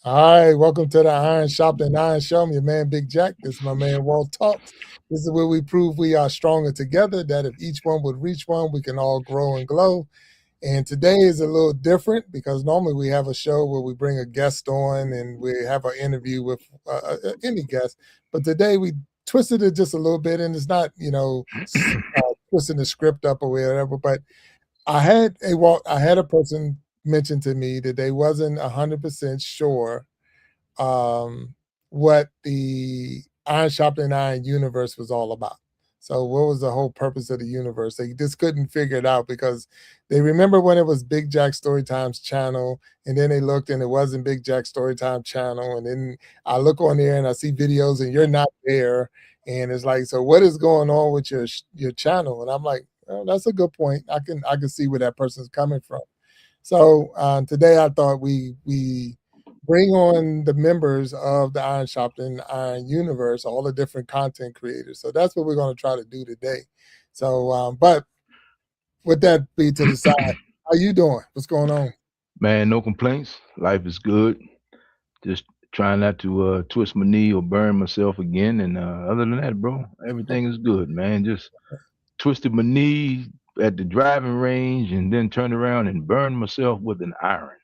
All right, welcome to the Iron Sharpening Iron Show. I'm your man, Big Jack. This is my man, Walt Talks. This is where we prove we are stronger together, that if each one would reach one, we can all grow and glow. And today is a little different because normally we have a show where we bring a guest on and we have an interview with any guest. But today we twisted it just a little bit, and it's not, twisting the script up or whatever. But I had a person mention to me that they wasn't 100% sure um, what the Iron Sharpening Iron universe was all about. So, what was the whole purpose of the universe? They just couldn't figure it out because they remember when it was Big Jack StoryTime's channel, and then they looked and it wasn't Big Jack StoryTime channel, and then I look on there and I see videos and you're not there, and it's like, so what is going on with your channel? And I'm like, well, that's a good point. I can see where that person's coming from. So today I thought we bring on the members of the Iron Sharpening Iron Universe, all the different content creators. So that's what we're going to try to do today. So, but with that be to the side, how you doing? What's going on? Man, no complaints. Life is good. Just trying not to twist my knee or burn myself again. And other than that, bro, everything is good, man. Just twisted my knee at the driving range and then turned around and burned myself with an iron.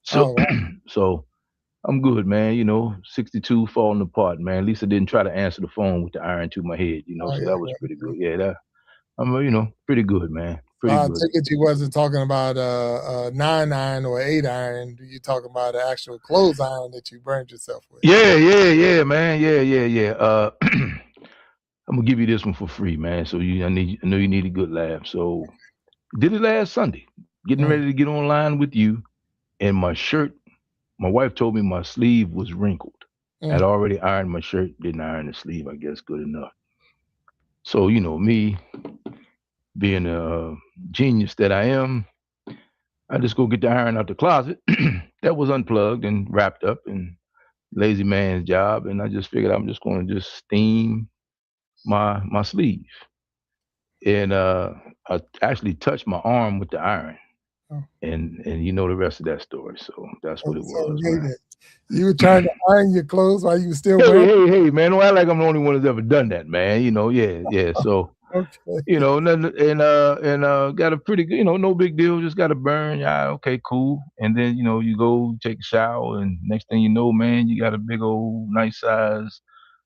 So, Oh, wow. so I'm good, man. 62 falling apart, man. At least I didn't try to answer the phone with the iron to my head, Oh, so yeah, that was yeah, pretty good. yeah. Yeah, I'm, pretty good, man. So Pretty I good. take it you wasn't talking about a 9 iron or 8 iron. You talking about an actual clothes iron that you burned yourself with? Yeah, man. Yeah. I'm gonna give you this one for free, man. I know you need a good laugh. So did it last Sunday. Getting Mm, ready to get online with you, and my shirt. My wife told me my sleeve was wrinkled. I'd mm. already ironed my shirt, didn't iron the sleeve. I guess good enough. So me being a genius that I am, I just go get the iron out the closet that was unplugged and wrapped up and lazy man's job, and I just figured I'm just going to just steam my sleeve, and I actually touched my arm with the iron, Oh, and you know the rest of that story. So that's what it so was, wait a man. minute. You were trying to iron your clothes while you were still Hey, wearing hey, man! Don't act like I'm the only one that's ever done that, man. Yeah. them? So Okay. nothing, and got a pretty good, no big deal. Just got to burn. Yeah, okay, cool. And then you go take a shower, and next thing you know, man, you got a big old nice size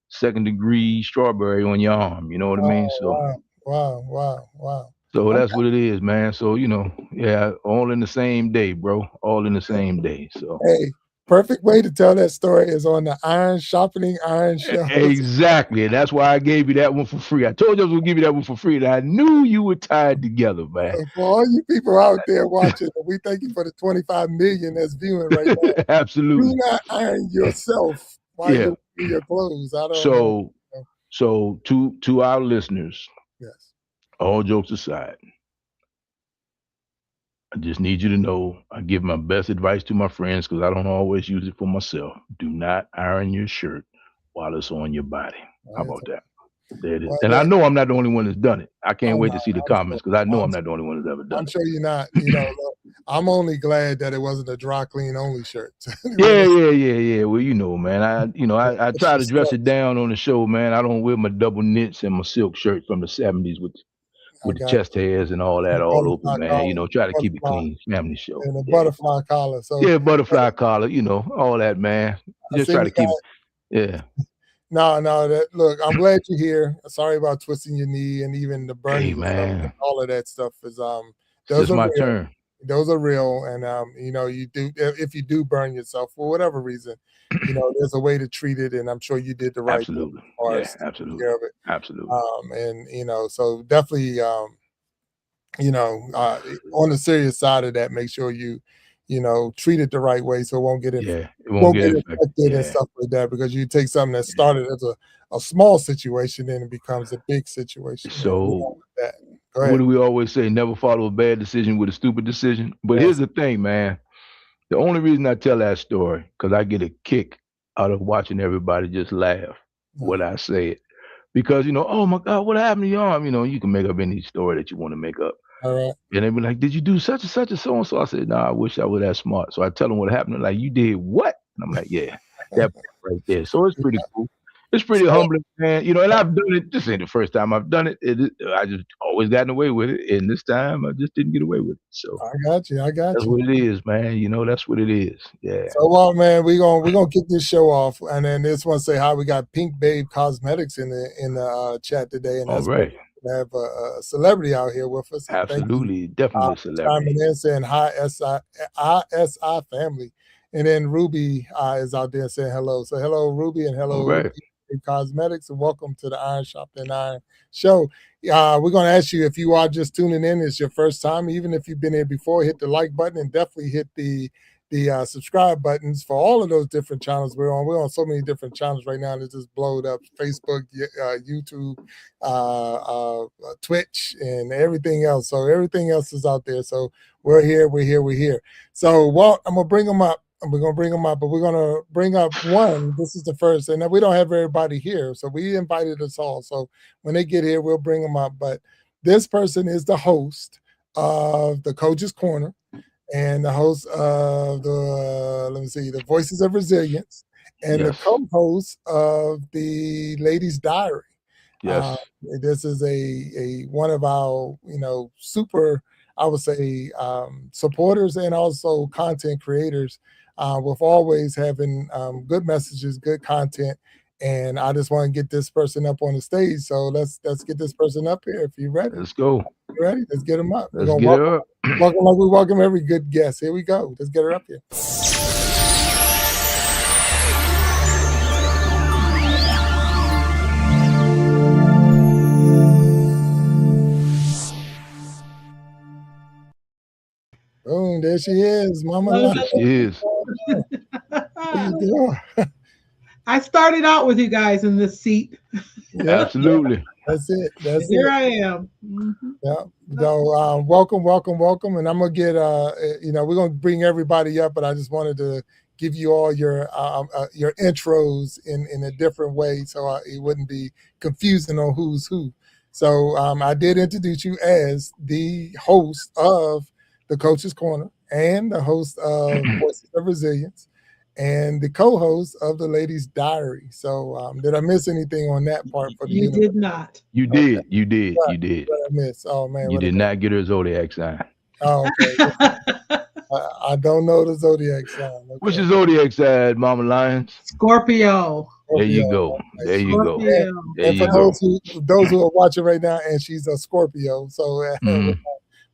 second degree strawberry on your arm. You know what I mean? Oh, So wow. Wow. Wow. Wow. So that's Okay. what it is, man. So, yeah, all in the same day, bro. All in the same day. So Hey, perfect way to tell that story is on the Iron Sharpening Iron Show. exactly. And that's why I gave you that one for free. I told you I was gonna give you that one for free. And I knew you were tied together, man. For all you people out there watching, we thank you for the 25 million that's viewing right now. Do Absolutely. not iron yourself while Yeah. you're wearing your clothes. I don't know. So so to our listeners, Yes. all jokes aside, I just need you to know I give my best advice to my friends because I don't always use it for myself. Do not iron your shirt while it's on your body. How Right. about that? There it is. Well, And I look, know I'm not the only one that's done it. I can't oh wait no, to see the I'm sure. comments because I know I'm I'm not the only one that's ever I'm done sure you're not. it. Look, I'm only glad that it wasn't a dry clean only shirt. When Yeah. Well, man, I try extra to dress it steps. down on the show, man. I don't wear my double knits and my silk shirt from the '70s I with the got chest hairs and all the that all over, butterfly man. collar, Try to keep it butterfly, clean, family show. and the Yeah, butterfly collar. So yeah, butterfly collar, all that, man. I Just seen try you to keep it. got Yeah. no. That look, I'm glad you're here. Sorry about twisting your knee and even the burning Hey, yourself. And man, all of that stuff is it's those just are my real. turn. Those are real, and you do if you do burn yourself for whatever reason, there's a way to treat it, and I'm sure you did the right thing Absolutely. as far Yeah, as taking absolutely. care of it. Absolutely. And so definitely you know, uh, on the serious side of that, make sure you treat it the right way so it Yeah, it won't won't get get infected. infected and Yeah, stuff like that. Because you take something that yeah. started as a small situation, then it becomes a big situation, and we don't So, want that. Go what ahead. do we always say? Never follow a bad decision with a stupid decision. But here's Yes. the thing, man. The only reason I tell that story, because I get a kick out of watching everybody just laugh when I say it. Because, oh my God, what happened to your arm? You can make up any story that you want to make up. All right. And they be like, did you do such and such and so and so? I said, nah, I wish I was that smart. So I tell them what happened. They're like, you did what? And I'm like, yeah, that right there. So it's pretty cool. It's pretty humbling, man. You know, and I've done it. This ain't the first time I've done it. I just always gotten away with it, and this time I just didn't get away with it. So I got you. I got that's you. what it is, man. You know, that's what it is. Yeah. So, well, man, we're gonna kick this show off, and then this one say hi. We got Pink Babe Cosmetics in the chat today, and All that's right. we have a celebrity out here with us. Absolutely, definitely a celebrity. Chiming in saying hi, ISI family, and then Ruby is out there saying hello. So hello, Ruby, and hello, All right. Cosmetics, and welcome to the Iron Sharpening Iron show. We're going to ask you if you are just tuning in, it's your first time, even if you've been here before, hit the like button and definitely hit the subscribe buttons for all of those different channels we're on. We're on so many different channels right now that just blowed up: Facebook, YouTube, Twitch, and everything else. So everything else is out there. So we're here. So Walt, I'm gonna bring them up. We're gonna bring them up, but we're gonna bring up one. This is the first, and we don't have everybody here, so we invited us all. So when they get here, we'll bring them up. But this person is the host of the Coach's Corner and the host of the Voices of Resilience, and the co-host of the Ladies Diary. Yes. This is a one of our super, I would say, supporters and also content creators, with always having good messages, good content. And I just want to get this person up on the stage. So let's get this person up here. If you're ready, let's go. You ready? Let's get him up. Let's get her up. Welcome like we welcome every good guest. Here we go. Let's get her up here. Boom, there she is, Mama. There she is. How you doing? I started out with you guys in this seat. Yeah, absolutely. That's it. Here I am. Mm-hmm. Yeah. So welcome. And I'm gonna get we're gonna bring everybody up, but I just wanted to give you all your intros in a different way, so it wouldn't be confusing on who's who. So I did introduce you as the host of the Coach's Corner and the host of Voices of Resilience and the co-host of the Ladies Diary. So did I miss anything on that part? For the you did not. You did. You did. What? You did. What I missed? Oh man, you did not get her zodiac sign. Oh, okay. I don't know the zodiac sign. Okay. What's your zodiac sign, Mama Lions? Scorpio. There you go. There you go. And for those who are watching right now, and she's a Scorpio, so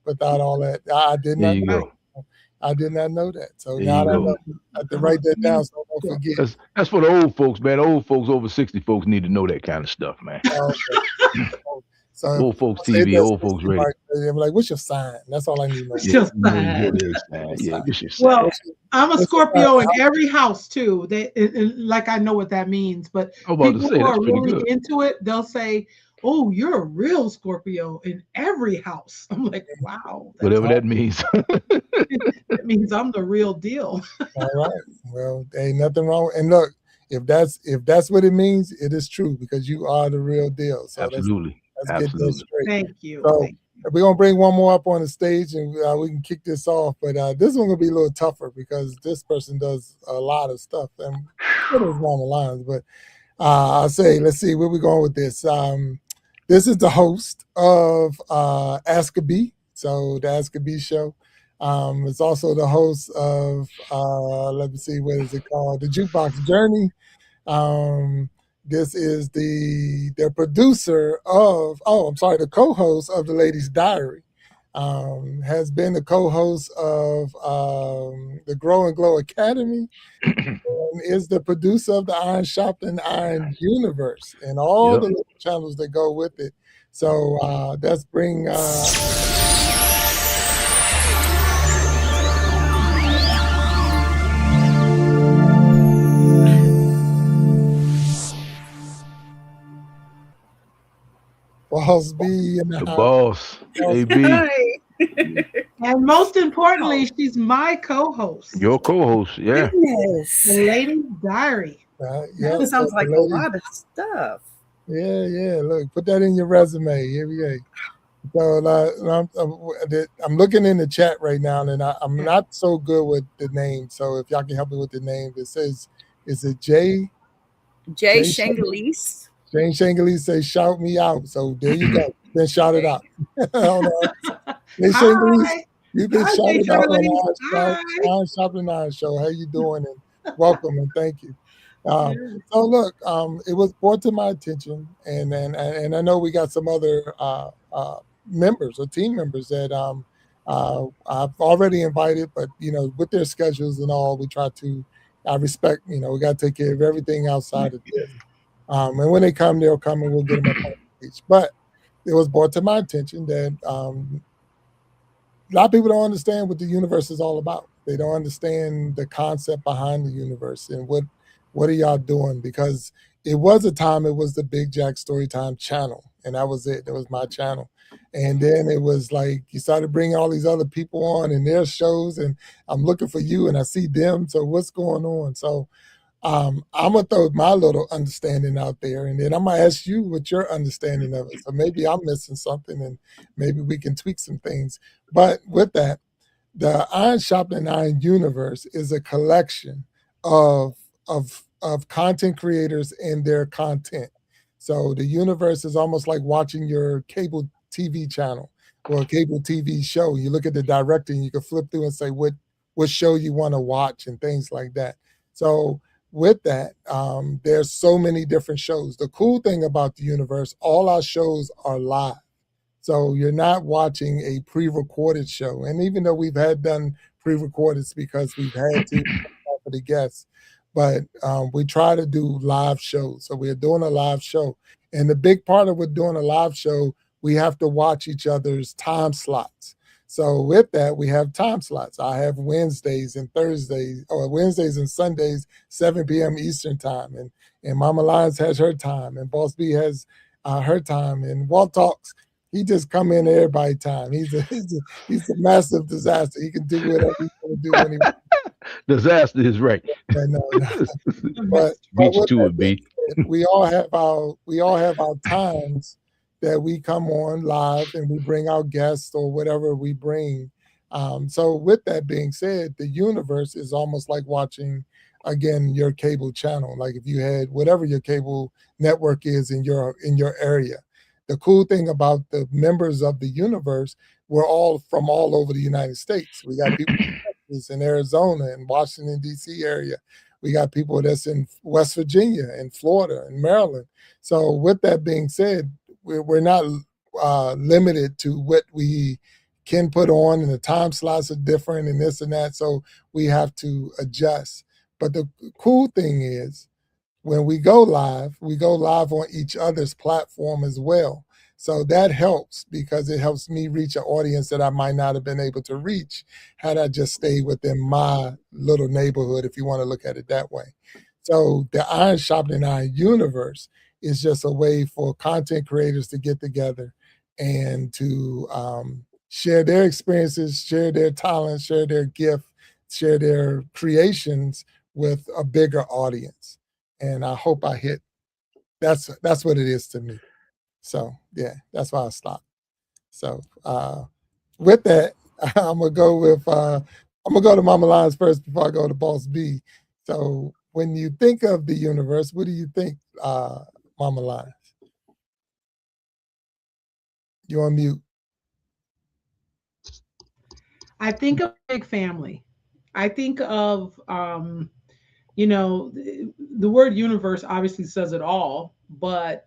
without all that, I did not know. I did not know that. So now I have to write that down so I don't forget. That's for the old folks, man. Old folks over 60 folks need to know that kind of stuff, man. So old folks TV, old folks radio. I'm like, what's your sign? That's all I need to know. What's your sign? Yeah, what's your sign? Well, I'm a Scorpio in every house too. Like I know what that means, but people who are really into it, they'll say, "Oh, you're a real Scorpio in every house." I'm like, wow. Whatever that means. That means I'm the real deal. All right. Well, ain't nothing wrong. And look, if that's what it means, it is true because you are the real deal. So absolutely. Let's get this straight. Thank you. So we're gonna bring one more up on the stage and we can kick this off. But this one gonna be a little tougher because this person does a lot of stuff and it is on the lines. But I'll say, let's see where we're going with this. This is the host of Ask a Bee, so the Ask a Bee show. It's also the host of let me see, what is it called? The Jukebox Journey. This is the producer of the co-host of the Ladies Diary. Has been the co-host of the Grow and Glow Academy, and is the producer of the Iron Sharpening Iron Universe and all the little channels that go with it. So let's bring Boss B in the boss. AB. And most importantly, she's my co-host. Your co-host, yeah. Goodness. The Ladies Diary. That sounds like a lot of stuff. Yeah. Look, put that in your resume. Here we go. So I'm looking in the chat right now, and I'm not so good with the name. So if y'all can help me with the name, it says, is it Jay? Jay Shangalese. Jane Shangalese says, shout me out. So there you go. Then shout it out. Jay Shangalese, you've been shouted out on our Shopping Iron show. How you doing? And welcome and thank you. So look, it was brought to my attention, and I know we got some other members or team members that I've already invited, but with their schedules and all, we try to. I respect. We got to take care of everything outside of this. And when they come, they'll come, and we'll get them up on the stage. But it was brought to my attention that a lot of people don't understand what the universe is all about. They don't understand the concept behind the universe and what are y'all doing? Because it was a time, it was the Big Jack StoryTime channel, and that was it. That was my channel. And then it was like you started bringing all these other people on and their shows, and I'm looking for you, and I see them. So what's going on? So I'm gonna throw my little understanding out there, and then I'm gonna ask you what your understanding of it. So maybe I'm missing something, and maybe we can tweak some things. But with that, the ISI Universe is a collection of content creators and their content. So the universe is almost like watching your cable TV channel or a cable TV show. You look at the director and you can flip through and say what show you want to watch and things like that. So with that, there's so many different shows. The cool thing about the universe, all our shows are live. So you're not watching a pre-recorded show. And even though we've had done pre-recorded because we've had to for the guests, but we try to do live shows. So we're doing a live show. And the big part of doing a live show, we have to watch each other's time slots. So with that, we have time slots. I have Wednesdays and Thursdays, or Wednesdays and Sundays, 7 p.m. Eastern time. And Mama Lions has her time, and Boss B has her time. And Walt Talks, he just come in everybody's time. He's a massive disaster. He can do whatever he want to do when he wants. Disaster is right. No. But beat you to it, B. We all have our times that we come on live and we bring our guests or whatever we bring. So with that being said, the universe is almost like watching, again, your cable channel. Like if you had whatever your cable network is in your area. The cool thing about the members of the universe, we're all from all over the United States. We got people in Arizona and Washington, D.C. area. We got people that's in West Virginia and Florida and Maryland. So with that being said, we're not limited to what we can put on, and the time slots are different and this and that. So we have to adjust. But the cool thing is, when we go live on each other's platform as well. So that helps because it helps me reach an audience that I might not have been able to reach had I just stayed within my little neighborhood, if you want to look at it that way. So the Sharpening Universe is just a way for content creators to get together and to share their experiences, share their talents, share their gift, share their creations with a bigger audience. And I hope I hit. That's what it is to me. So yeah, that's why I stopped. So with that, I'm gonna go to Mama Lions first before I go to Boss B. So when you think of the universe, what do you think, Mama Lions? You're on mute. I think of big family. I think of the word universe obviously says it all, but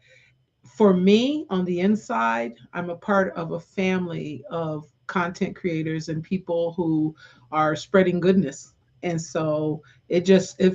for me on the inside, I'm a part of a family of content creators and people who are spreading goodness. And so it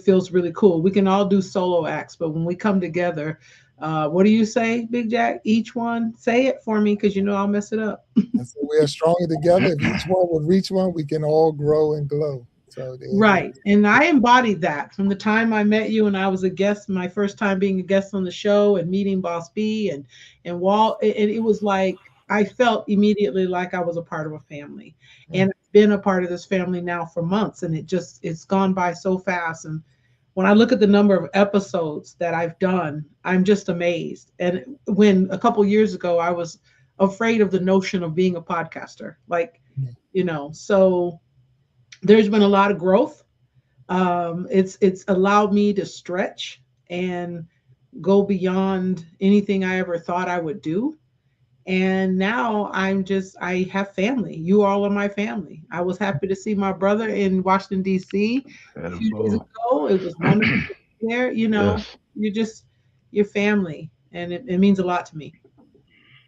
feels really cool. We can all do solo acts, but when we come together, what do you say, Big Jack? Each one, say it for me because I'll mess it up. And so we are stronger together. If each one would reach one, we can all grow and glow. So right. And I embodied that from the time I met you and I was a guest, my first time being a guest on the show and meeting Boss B and Walt. And it was like, I felt immediately like I was a part of a family. And I've been a part of this family now for months, and it's gone by so fast. And when I look at the number of episodes that I've done, I'm just amazed. And when a couple years ago, I was afraid of the notion of being a podcaster. Like, Yeah. So there's been a lot of growth. It's allowed me to stretch and go beyond anything I ever thought I would do. And now I have family. You all are my family. I was happy to see my brother in Washington, D.C. a few days ago. It was wonderful to be there. Yes. You're just your family, and it means a lot to me.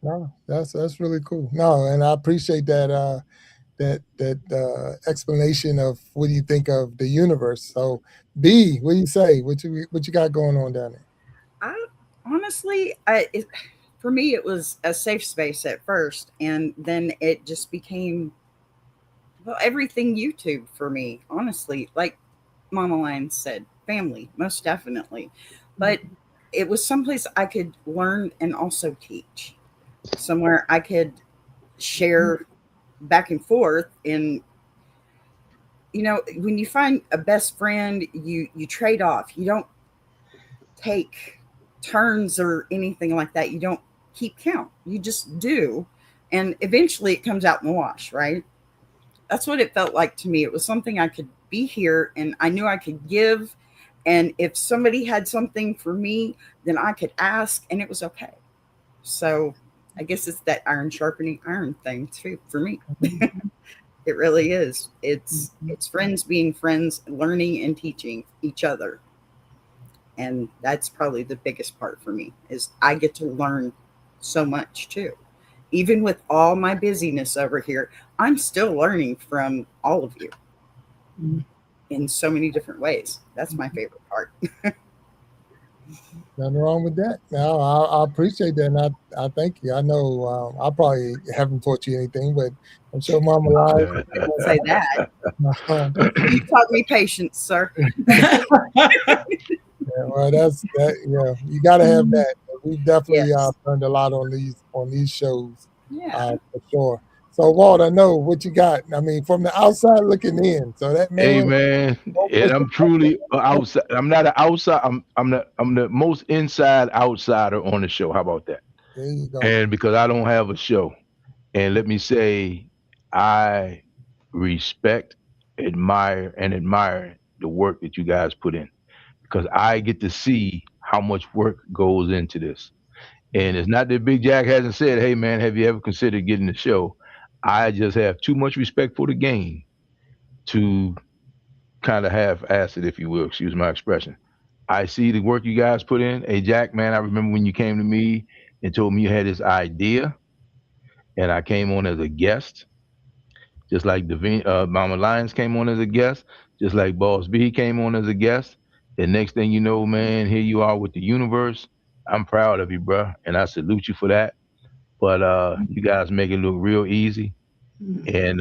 No, that's really cool. No, and I appreciate that explanation of what do you think of the universe. So, B, what do you say? What you got going on down there? Honestly, for me, it was a safe space at first, and then it just became, well, everything YouTube for me. Honestly, like Mama Lion said, family, most definitely. But it was someplace I could learn and also teach, somewhere I could share back and forth. And when you find a best friend, you trade off. You don't take turns or anything like that. You don't keep count. You just do, and eventually it comes out in the wash, right? That's what it felt like to me. It was something I could be here, and I knew I could give. And if somebody had something for me, then I could ask, and it was okay. So I guess it's that iron sharpening iron thing too for me. It really is. It's friends being friends, learning and teaching each other. And that's probably the biggest part for me, is I get to learn so much too. Even with all my busyness over here, I'm still learning from all of you in so many different ways. That's my favorite part. Nothing wrong with that. No, I appreciate that, and I thank you. I know I probably haven't taught you anything, but I'm sure Mama Lion. I didn't say that. You taught me patience, sir. Yeah, well, that's that. Yeah, you got to have that. We've definitely Yes. learned a lot on these shows, Yeah. for sure. So, Walt, I know what you got. I mean, from the outside looking in. So that Hey man, man, and I'm truly outside. I'm not an outside. I'm the most inside outsider on the show. How about that? there you go. And because I don't have a show, and let me say, I respect, admire the work that you guys put in, because I get to see how much work goes into this. And it's not that Big Jack hasn't said, "Hey man, have you ever considered getting the show?" I just have too much respect for the game to kind of half-ass it, if you will, excuse my expression. I see the work you guys put in. Hey Jack, man, I remember when you came to me and told me you had this idea, and I came on as a guest, just like Mama Lions came on as a guest, just like Boss B came on as a guest. And next thing you know, man, here you are with the universe. I'm proud of you, bro, and I salute you for that. But you guys make it look real easy. And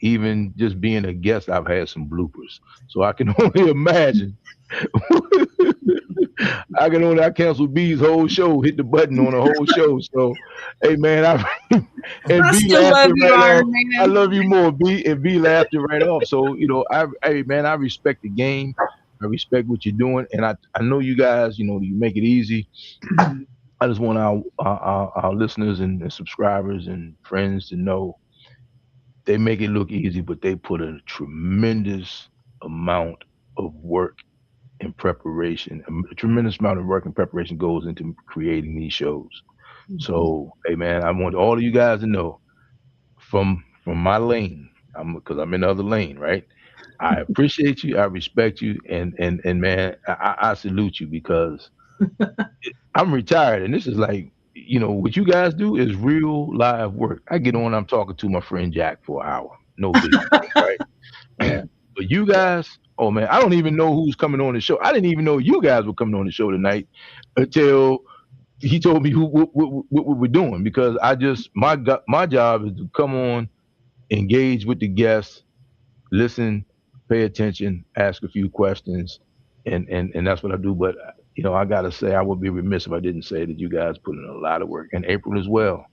even just being a guest, I've had some bloopers, so I can only imagine. I canceled B's whole show, hit the button on the whole show. So, hey man, and I B still laughed love it you, right off. Iron I Man. love you more, B, and B laughed it right off. So hey man, I respect the game. I respect what you're doing, and I know you guys. You make it easy. I just want our listeners and subscribers and friends to know they make it look easy, but they put a tremendous amount of work and preparation. A tremendous amount of work and preparation goes into creating these shows. So, hey man, I want all of you guys to know from my lane, because I'm in the other lane, right? I appreciate you, I respect you, and man, I salute you, because I'm retired, and this is like, what you guys do is real live work. I get on, I'm talking to my friend Jack for an hour, no biggie, right? But you guys, oh man, I don't even know who's coming on the show. I didn't even know you guys were coming on the show tonight until he told me what we were doing, because my job is to come on, engage with the guests, listen, pay attention, ask a few questions, and that's what I do. But I gotta say, I would be remiss if I didn't say that you guys put in a lot of work, and April as well,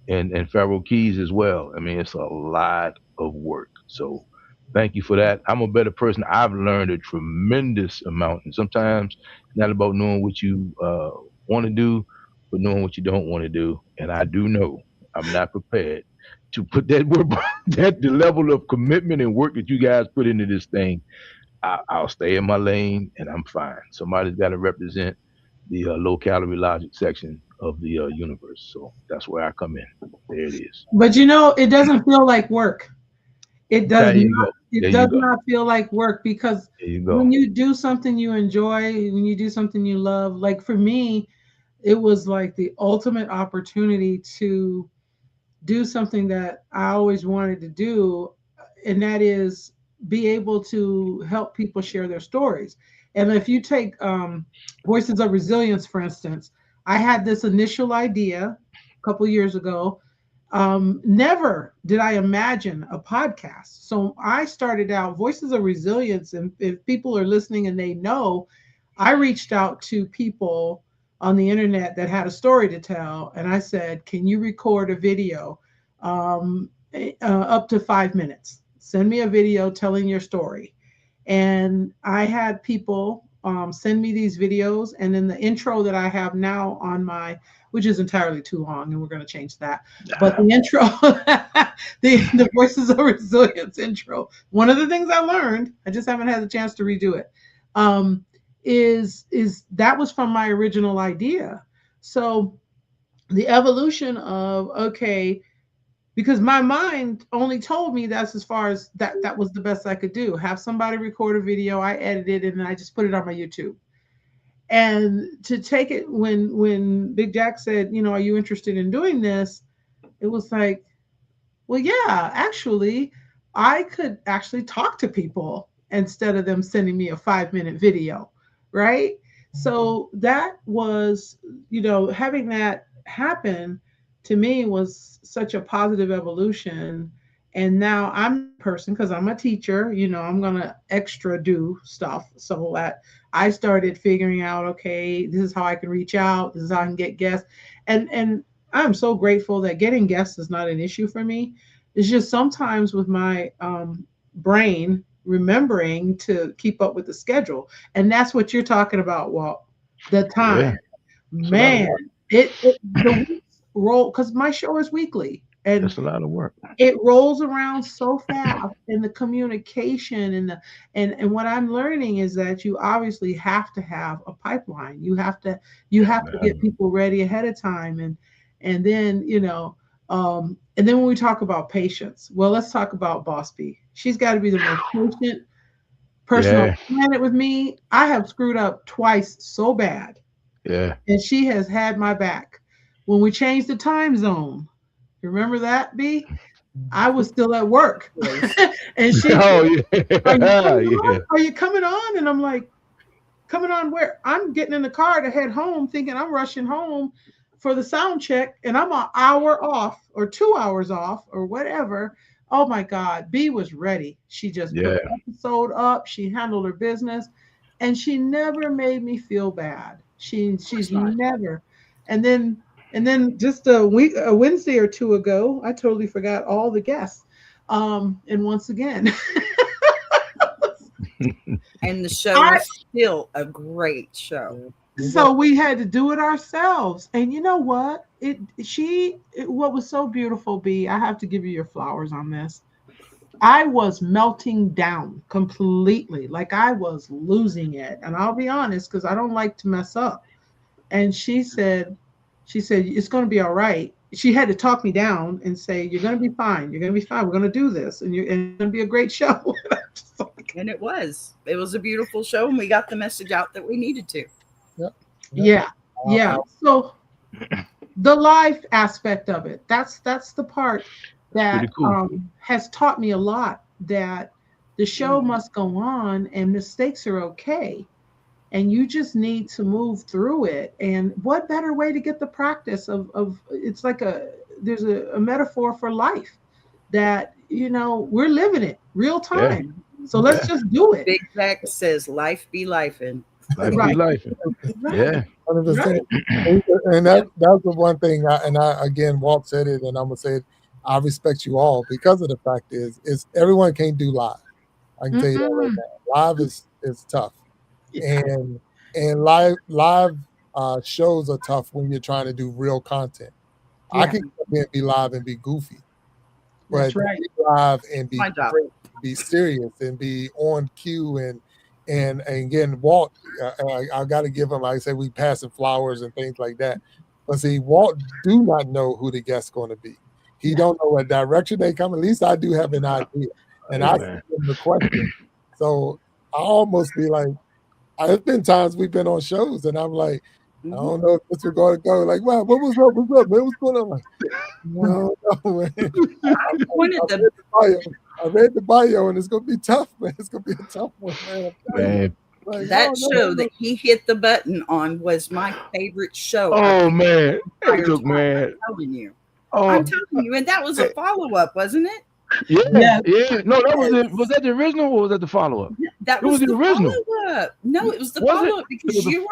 and Pharaoh Keys as well. I mean, it's a lot of work. So thank you for that. I'm a better person. I've learned a tremendous amount, and sometimes it's not about knowing what you want to do, for knowing what you don't want to do. And I do know I'm not prepared to put that work, the level of commitment and work that you guys put into this thing. I'll stay in my lane and I'm fine. Somebody's got to represent the low calorie logic section of the universe. So that's where I come in. There it is. But it doesn't feel like work. It does there you not. Go. It does not feel like work, because when you do something you enjoy, when you do something you love, like for me, it was like the ultimate opportunity to do something that I always wanted to do, and that is be able to help people share their stories. And if you take Voices of Resilience, for instance, I had this initial idea a couple years ago. Never did I imagine a podcast. So I started out Voices of Resilience, and if people are listening and they know, I reached out to people on the internet that had a story to tell, and I said, can you record a video up to 5 minutes? Send me a video telling your story. And I had people send me these videos, and then the intro that I have now on my, which is entirely too long, and we're going to change that. But the intro, the Voices of Resilience intro, one of the things I learned, I just haven't had the chance to redo it, is that was from my original idea. So the evolution of, okay, because my mind only told me that's as far as that was the best I could do. Have somebody record a video, I edited it, and I just put it on my YouTube. And to take it, when Big Jack said, are you interested in doing this? It was like, well, yeah, actually, I could actually talk to people instead of them sending me a 5-minute video, right? So that was, having that happen to me was such a positive evolution. And now I'm a person, because I'm a teacher, I'm going to extra do stuff. So that I started figuring out, okay, this is how I can reach out. This is how I can get guests. And I'm so grateful that getting guests is not an issue for me. It's just sometimes with my brain remembering to keep up with the schedule. And that's what you're talking about, Walt. The time. Yeah. Man, the weeks roll, because my show is weekly. And that's a lot of work. It rolls around so fast, and the communication and what I'm learning is that you obviously have to have a pipeline. You have to get people ready ahead of time, and then and then when we talk about patience, well, let's talk about Boss B. She's got to be the most patient person on the planet with me. I have screwed up twice so bad. Yeah. And she has had my back. When we changed the time zone, remember that, B? I was still at work. And she said, are you coming on? And I'm like, coming on where? I'm getting in the car to head home, thinking I'm rushing home for the sound check, and I'm an hour off or 2 hours off or whatever. Oh my God, B was ready. She just put the episode up. She handled her business, and she never made me feel bad. She's never. And then just a Wednesday or two ago, I totally forgot all the guests. And once again. And the show is still a great show. So we had to do it ourselves. And you know what? What was so beautiful, B, I have to give you your flowers on this. I was melting down completely. Like I was losing it. And I'll be honest, because I don't like to mess up. And she said, it's going to be all right. She had to talk me down and say, you're going to be fine. You're going to be fine. We're going to do this. And it's going to be a great show. And it was a beautiful show. And we got the message out that we needed to. Yeah. So the life aspect of it, that's the part that has taught me a lot, that the show must go on and mistakes are okay. And you just need to move through it. And what better way to get the practice of it's like there's a metaphor for life that, we're living it real time. Yeah. So let's just do it. Big Jack says life be lifing. Life be lifing. Yeah. 100%. And that's the one thing, and I again, Walt said it, and I'm going to say it, I respect you all, because of the fact is everyone can't do live. I can tell you that right now. Live is tough. Yeah. And live shows are tough when you're trying to do real content. Yeah. I can come in, be live and be goofy, That's but right. be live and be My job. great, be serious and be on cue and again, Walt, I got to give him. Like I said, we passing flowers and things like that. But see, Walt do not know who the guest's going to be. He don't know what direction they come. At least I do have an idea, and I send him the question. So I almost be like, there's been times we've been on shows, and I'm like, I don't know if this was going to go. Like, wow, what was up? What's up, man? What's going on? I'm like, no, man. I read the bio, and it's going to be tough, man. It's going to be a tough one, man. Like, that show that he hit the button on was my favorite show. Oh, man. Hey, look, man. I'm telling you. I'm telling you. And that was a follow-up, wasn't it? Yeah. No, that was it. Was that the original or was that the follow-up? That was the original. Follow-up. No, it was the follow-up because you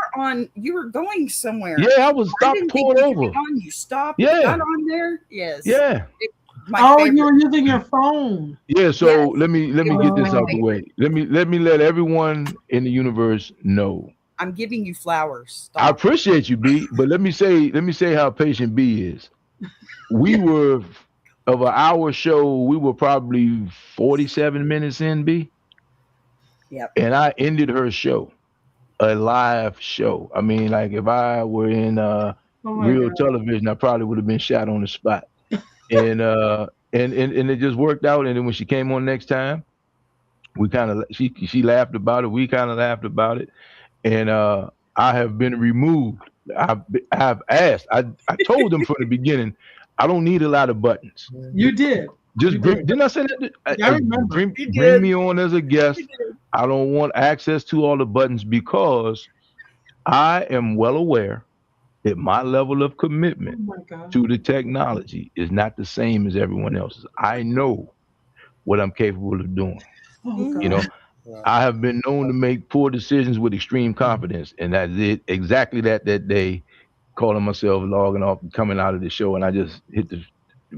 were going somewhere. Yeah, I was stopped pulling over. You stopped, got on there. Yes. Yeah. You were using your phone. Yeah, so let me get this out the way. Let me let everyone in the universe know. I'm giving you flowers. Stop. I appreciate you, B, but let me say how patient B is. We were of an hour show, we were probably 47 minutes in, B. Yep. And I ended her show, a live show. I mean, like if I were in real television, I probably would have been shot on the spot. And it just worked out. And then when she came on next time, we kind of she laughed about it. We kind of laughed about it. And I have been removed. I've asked. I told them from the beginning, I don't need a lot of buttons. You did. Didn't I say that? I remember. Bring me on as a guest. I don't want access to all the buttons because I am well aware that my level of commitment to the technology is not the same as everyone else's. I know what I'm capable of doing. You know, I have been known to make poor decisions with extreme confidence, and that's it. Exactly that day, calling myself, logging off, and coming out of the show, and I just hit the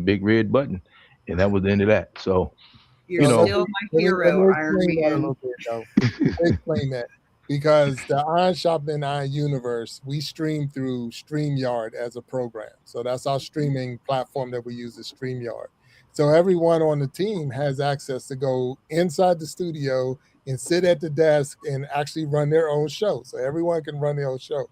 big red button, and that was the end of that. So, you're still my hero, Iron Man. Explain that. Because the Iron Sharpening Iron Universe, we stream through StreamYard as a program. So that's our streaming platform that we use is StreamYard. So everyone on the team has access to go inside the studio and sit at the desk and actually run their own show. So everyone can run their own show.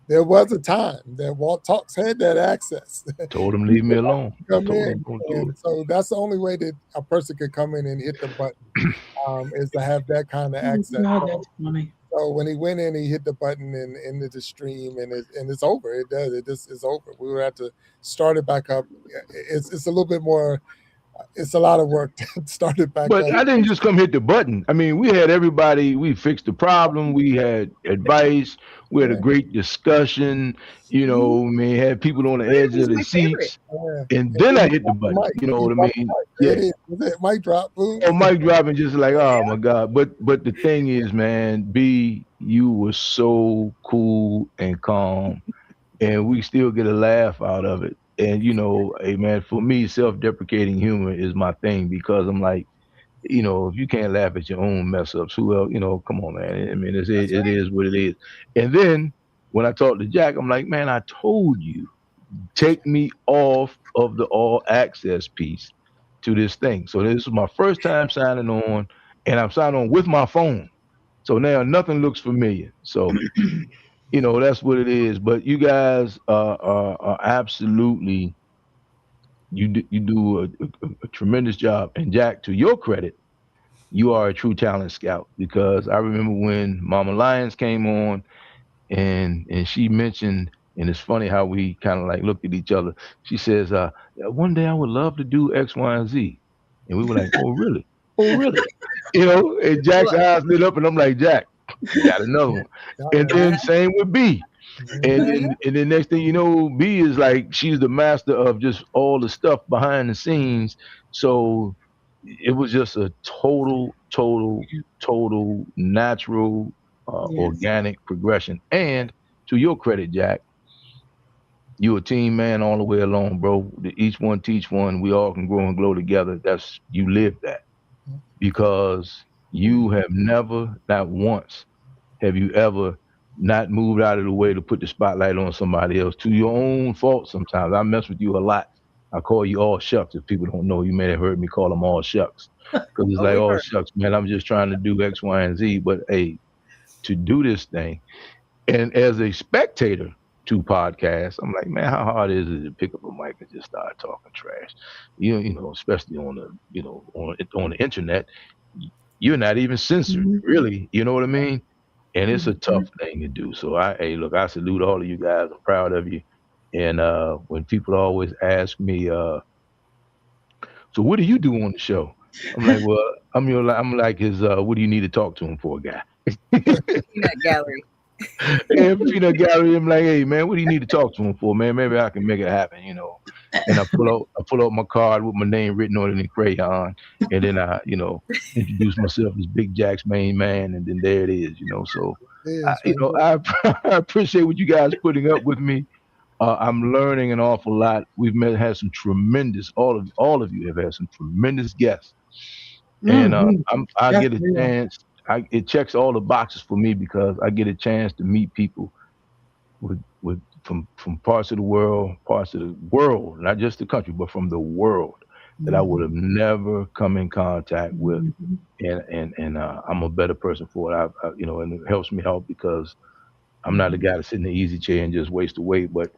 There was a time that Walt Talks had that access. Told him leave me alone. So that's the only way that a person could come in and hit the button is to have that kind of access. That's funny. So when he went in, he hit the button and ended the stream, and it's over. It does. It just is over. We would have to start it back up. It's a little bit more. It's a lot of work to start it back up. But I didn't just come hit the button. I mean, we had everybody. We fixed the problem. We had advice. We had a great discussion. You know, I mean, had people on the edge of the seats. And then I hit the button. You know what I mean? Yeah. Mic drop. Boom. Oh, mic dropping, just like, oh my God. But the thing is, man, B, you were so cool and calm, and we still get a laugh out of it. And, you know, hey, man, for me, self-deprecating humor is my thing because I'm like, you know, if you can't laugh at your own mess ups, who else, you know, come on, man. I mean, it is what it is. And then when I talked to Jack, I'm like, man, I told you, take me off of the all access piece to this thing. So this is my first time signing on, and I'm signing on with my phone. So now nothing looks familiar. So you know, that's what it is. But you guys are absolutely, you do a tremendous job. And Jack, to your credit, you are a true talent scout, because I remember when Mama Lyons came on and she mentioned, and it's funny how we kind of like looked at each other. She says, one day I would love to do X, Y, and Z. And we were like, oh, really? Oh, really? You know, and Jack's eyes lit up, and I'm like, Jack, you got another one. And then same with B. And then next thing you know, B is like, she's the master of just all the stuff behind the scenes. So it was just a total natural, organic progression. And to your credit, Jack, you a team man all the way along, bro. Each one teach one. We all can grow and glow together. You live that, because you have never, not once, have you ever not moved out of the way to put the spotlight on somebody else to your own fault. Sometimes I mess with you a lot. I call you all shucks. If people don't know, you may have heard me call them all shucks, because it's like, oh shucks, man, I'm just trying to do X, Y, and Z. But hey, to do this thing, and as a spectator to podcasts, I'm like, man, how hard is it to pick up a mic and just start talking trash? You know, especially on the on the internet, you're not even censored, really. You know what I mean? And it's a tough thing to do. So hey, look, I salute all of you guys. I'm proud of you. And when people always ask me, so what do you do on the show? I'm like, well, I'm like his what do you need to talk to him for, guy? Peanut gallery. Yeah, peanut gallery. I'm like, hey man, what do you need to talk to him for, man? Maybe I can make it happen, you know. And I pull out my card with my name written on it in crayon, and then I, introduce myself as Big Jack's main man, and then there it is, you know. So, I appreciate what you guys putting up with me. I'm learning an awful lot. Had some tremendous. All of you have had some tremendous guests, and I get a chance. It checks all the boxes for me because I get a chance to meet people from parts of the world, not just the country, but from the world that I would have never come in contact with, and I'm a better person for it. And it helps me out because I'm not the guy to sit in the easy chair and just waste away, but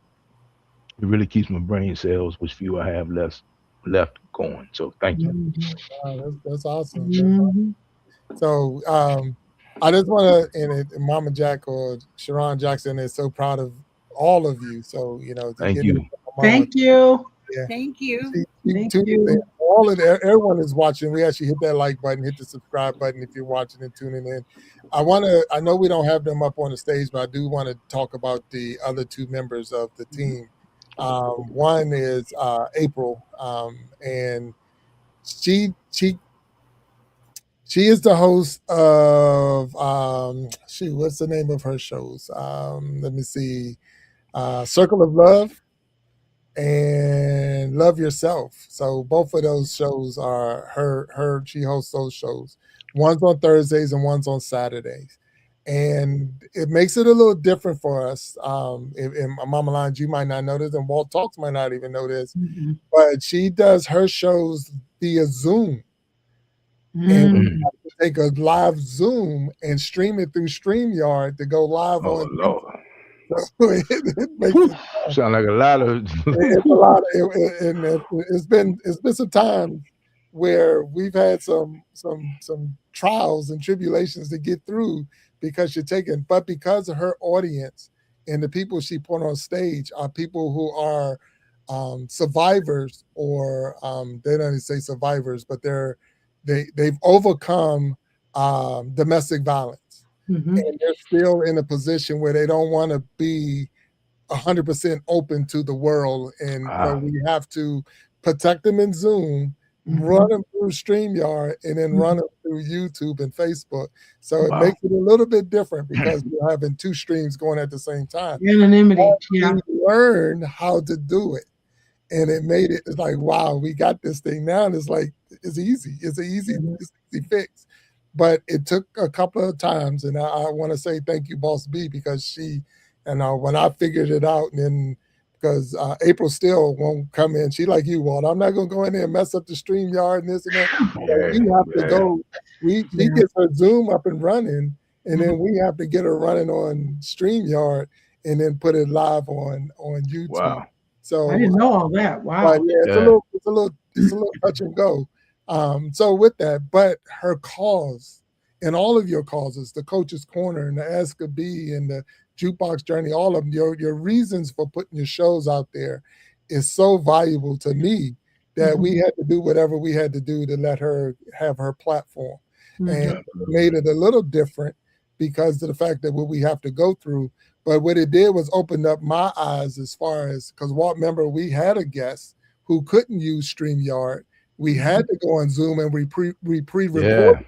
it really keeps my brain cells, which few I have left going. So thank you. Wow, that's awesome. So I just want to, and Mama Jack or Sharon Jackson is so proud of all of you. So thank you. Thank you. Yeah. Thank you. Thank you. Everyone is watching. We actually hit that like button, hit the subscribe button if you're watching and tuning in. I know we don't have them up on the stage, but I do want to talk about the other two members of the team. One is April, and she is the host of what's the name of her shows? Let me see. Circle of Love and Love Yourself. So both of those shows are her. She hosts those shows. One's on Thursdays and one's on Saturdays. And it makes it a little different for us. In Mama Lines, you might not know this, and Walt Talks might not even know this, but she does her shows via Zoom. And take a live Zoom and stream it through StreamYard to go live on. Lord. So it makes it sound like a lot of. It's a lot. It's been some times where we've had some trials and tribulations to get through because because of her audience and the people she put on stage are people who are survivors, or they don't even say survivors, but they've overcome domestic violence. And they're still in a position where they don't want to be 100% open to the world. And so we have to protect them in Zoom, run them through StreamYard, and then run them through YouTube and Facebook. So it makes it a little bit different because you're having two streams going at the same time. Anonymity. Yeah. Learn how to do it. And it made it, it's like, wow, we got this thing now. And it's like, it's easy. It's an easy fix. But it took a couple of times. And I want to say thank you, Boss B, because she, when I figured it out, and then because April still won't come in. She like you, Walt. I'm not going to go in there and mess up the StreamYard and this and that. We have to go. She gets her Zoom up and running, and then we have to get her running on StreamYard and then put it live on YouTube. Wow. So I didn't know all that. Wow. It's a little touch and go. So with that, but her cause and all of your causes, the Coach's Corner and the Ask a Bee and the Jukebox Journey, all of them, your reasons for putting your shows out there is so valuable to me that we had to do whatever we had to do to let her have her platform. And it made it a little different because of the fact that what we have to go through. But what it did was open up my eyes as far as, because Walt, remember, we had a guest who couldn't use StreamYard. We had to go on Zoom and we pre-record.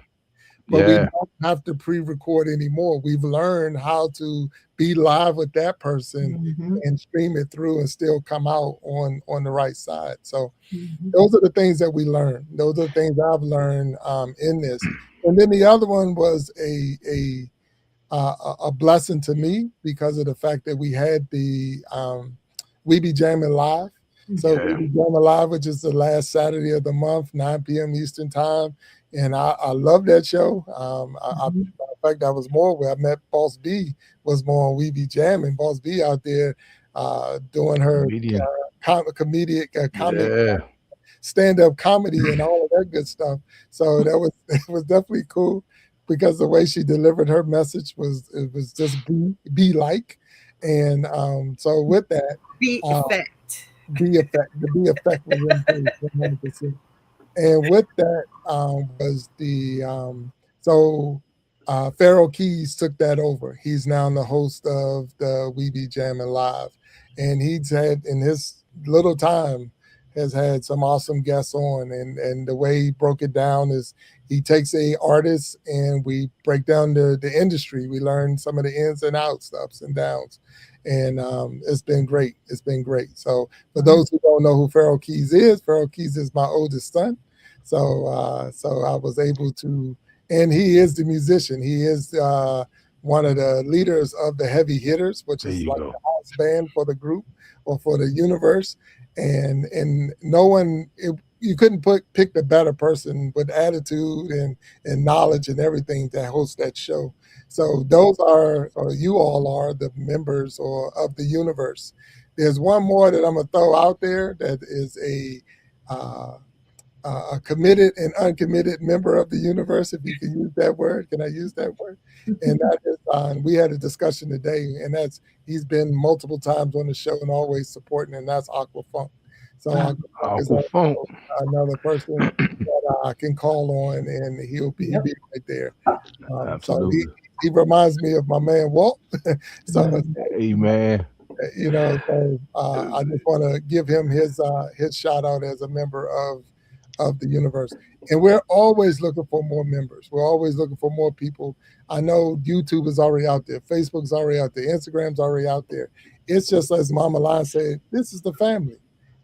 But we don't have to pre-record anymore. We've learned how to be live with that person and stream it through and still come out on the right side. So those are the things that we learned. Those are the things I've learned in this. And then the other one was a blessing to me because of the fact that we had the We Be Jammin Live. So We Be Jammin Live, which is the last Saturday of the month, 9 p.m. Eastern time. And I love that show. In fact, I was more where I met Boss B, was more on We Be Jammin. Boss B out there doing her comedic stand-up comedy and all of that good stuff. So it was definitely cool because the way she delivered her message was just be like. And so with that, be effect. The be effect was in place 100%. And with that was the Pharaoh Keys took that over. He's now the host of the We Be Jammin Live, and he's had in his little time has had some awesome guests on, and the way he broke it down is he takes a artist and we break down the industry. We learn some of the ins and outs, the ups and downs, and it's been great. It's been great. So for those who don't know who Pharaoh Keys is my oldest son. So I was able to, and he is the musician. He is one of the leaders of the Heavy Hitters, which is like the house band for the group or for the universe. And no one, you couldn't pick the better person with attitude and knowledge and everything to host that show. So those are, or you all are, the members of the universe. There's one more that I'm gonna throw out there that is a committed and uncommitted member of the universe, if you can use that word. Can I use that word? And that is, we had a discussion today, and he's been multiple times on the show and always supporting, and that's Aqua Funk. So Aqua Funk is another person that I can call on, and he'll be right there. So he reminds me of my man Walt. So, amen. You know, so I just want to give him his shout out as a member of the universe. And we're always looking for more members. We're always looking for more people. I know YouTube is already out there. Facebook's already out there. Instagram's already out there. It's just as Mama Lion said, this is the family.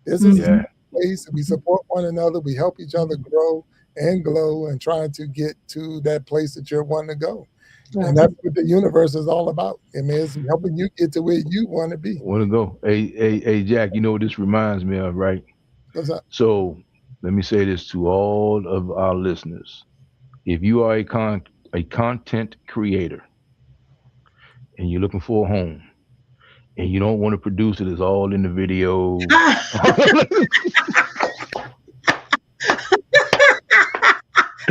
This is the place. We support one another. We help each other grow and glow and trying to get to that place that you're wanting to go. And that's what the universe is all about. I mean, it's helping you get to where you want to be. Want to go. Hey, Jack, you know what this reminds me of, right? What's that? So let me say this to all of our listeners. If you are a content creator and you're looking for a home and you don't want to produce it, it's all in the video.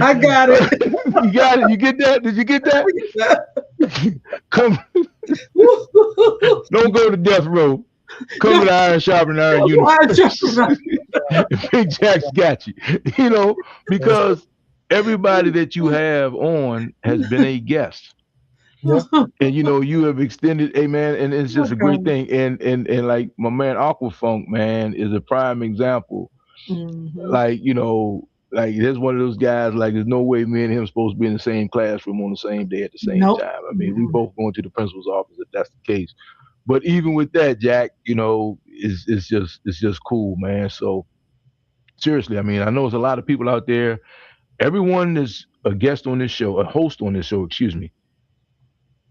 I got it. You got it. You get that? Did you get that? Come. Don't go to death row. Come to the Iron Sharpening Iron Universe. Big Jack's got you. You know, because everybody that you have on has been a guest. Yeah. And you know, you have extended, man, and it's just a great thing. And like my man Aqua Funk, man, is a prime example. Like, you know, like there's one of those guys, like there's no way me and him supposed to be in the same classroom on the same day at the same time. I mean, we both going to the principal's office if that's the case. But even with that, Jack, you know, it's just cool, man. So seriously, I mean, I know there's a lot of people out there. Everyone is a guest on this show, a host on this show, excuse me,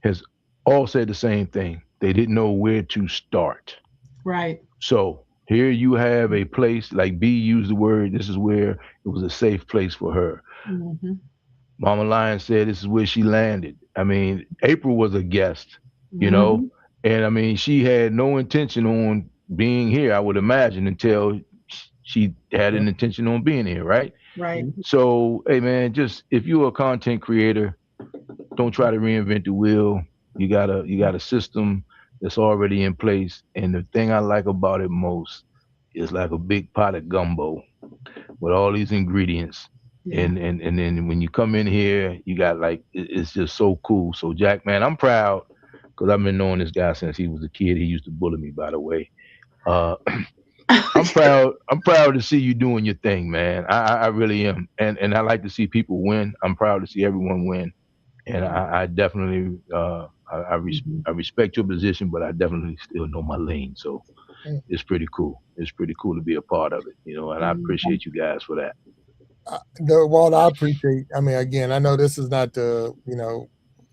has all said the same thing. They didn't know where to start. Right. So here you have a place, like B used the word, this is where it was a safe place for her. Mama Lion said this is where she landed. I mean, April was a guest, you know, and I mean, she had no intention on being here, I would imagine, until she had an intention on being here, right? Right. So, hey, man, just if you're a content creator, don't try to reinvent the wheel. You got a system that's already in place. And the thing I like about it most is like a big pot of gumbo with all these ingredients. Yeah. And then when you come in here, you got like, it's just so cool. So Jack, man, I'm proud because I've been knowing this guy since he was a kid. He used to bully me, by the way. I'm proud to see you doing your thing, man. I really am. And I like to see people win. I'm proud to see everyone win. And I definitely, I respect your position, but I definitely still know my lane. So it's pretty cool. It's pretty cool to be a part of it, you know, and I appreciate you guys for that. Walt, I appreciate, I mean, again, I know this is not the, you know,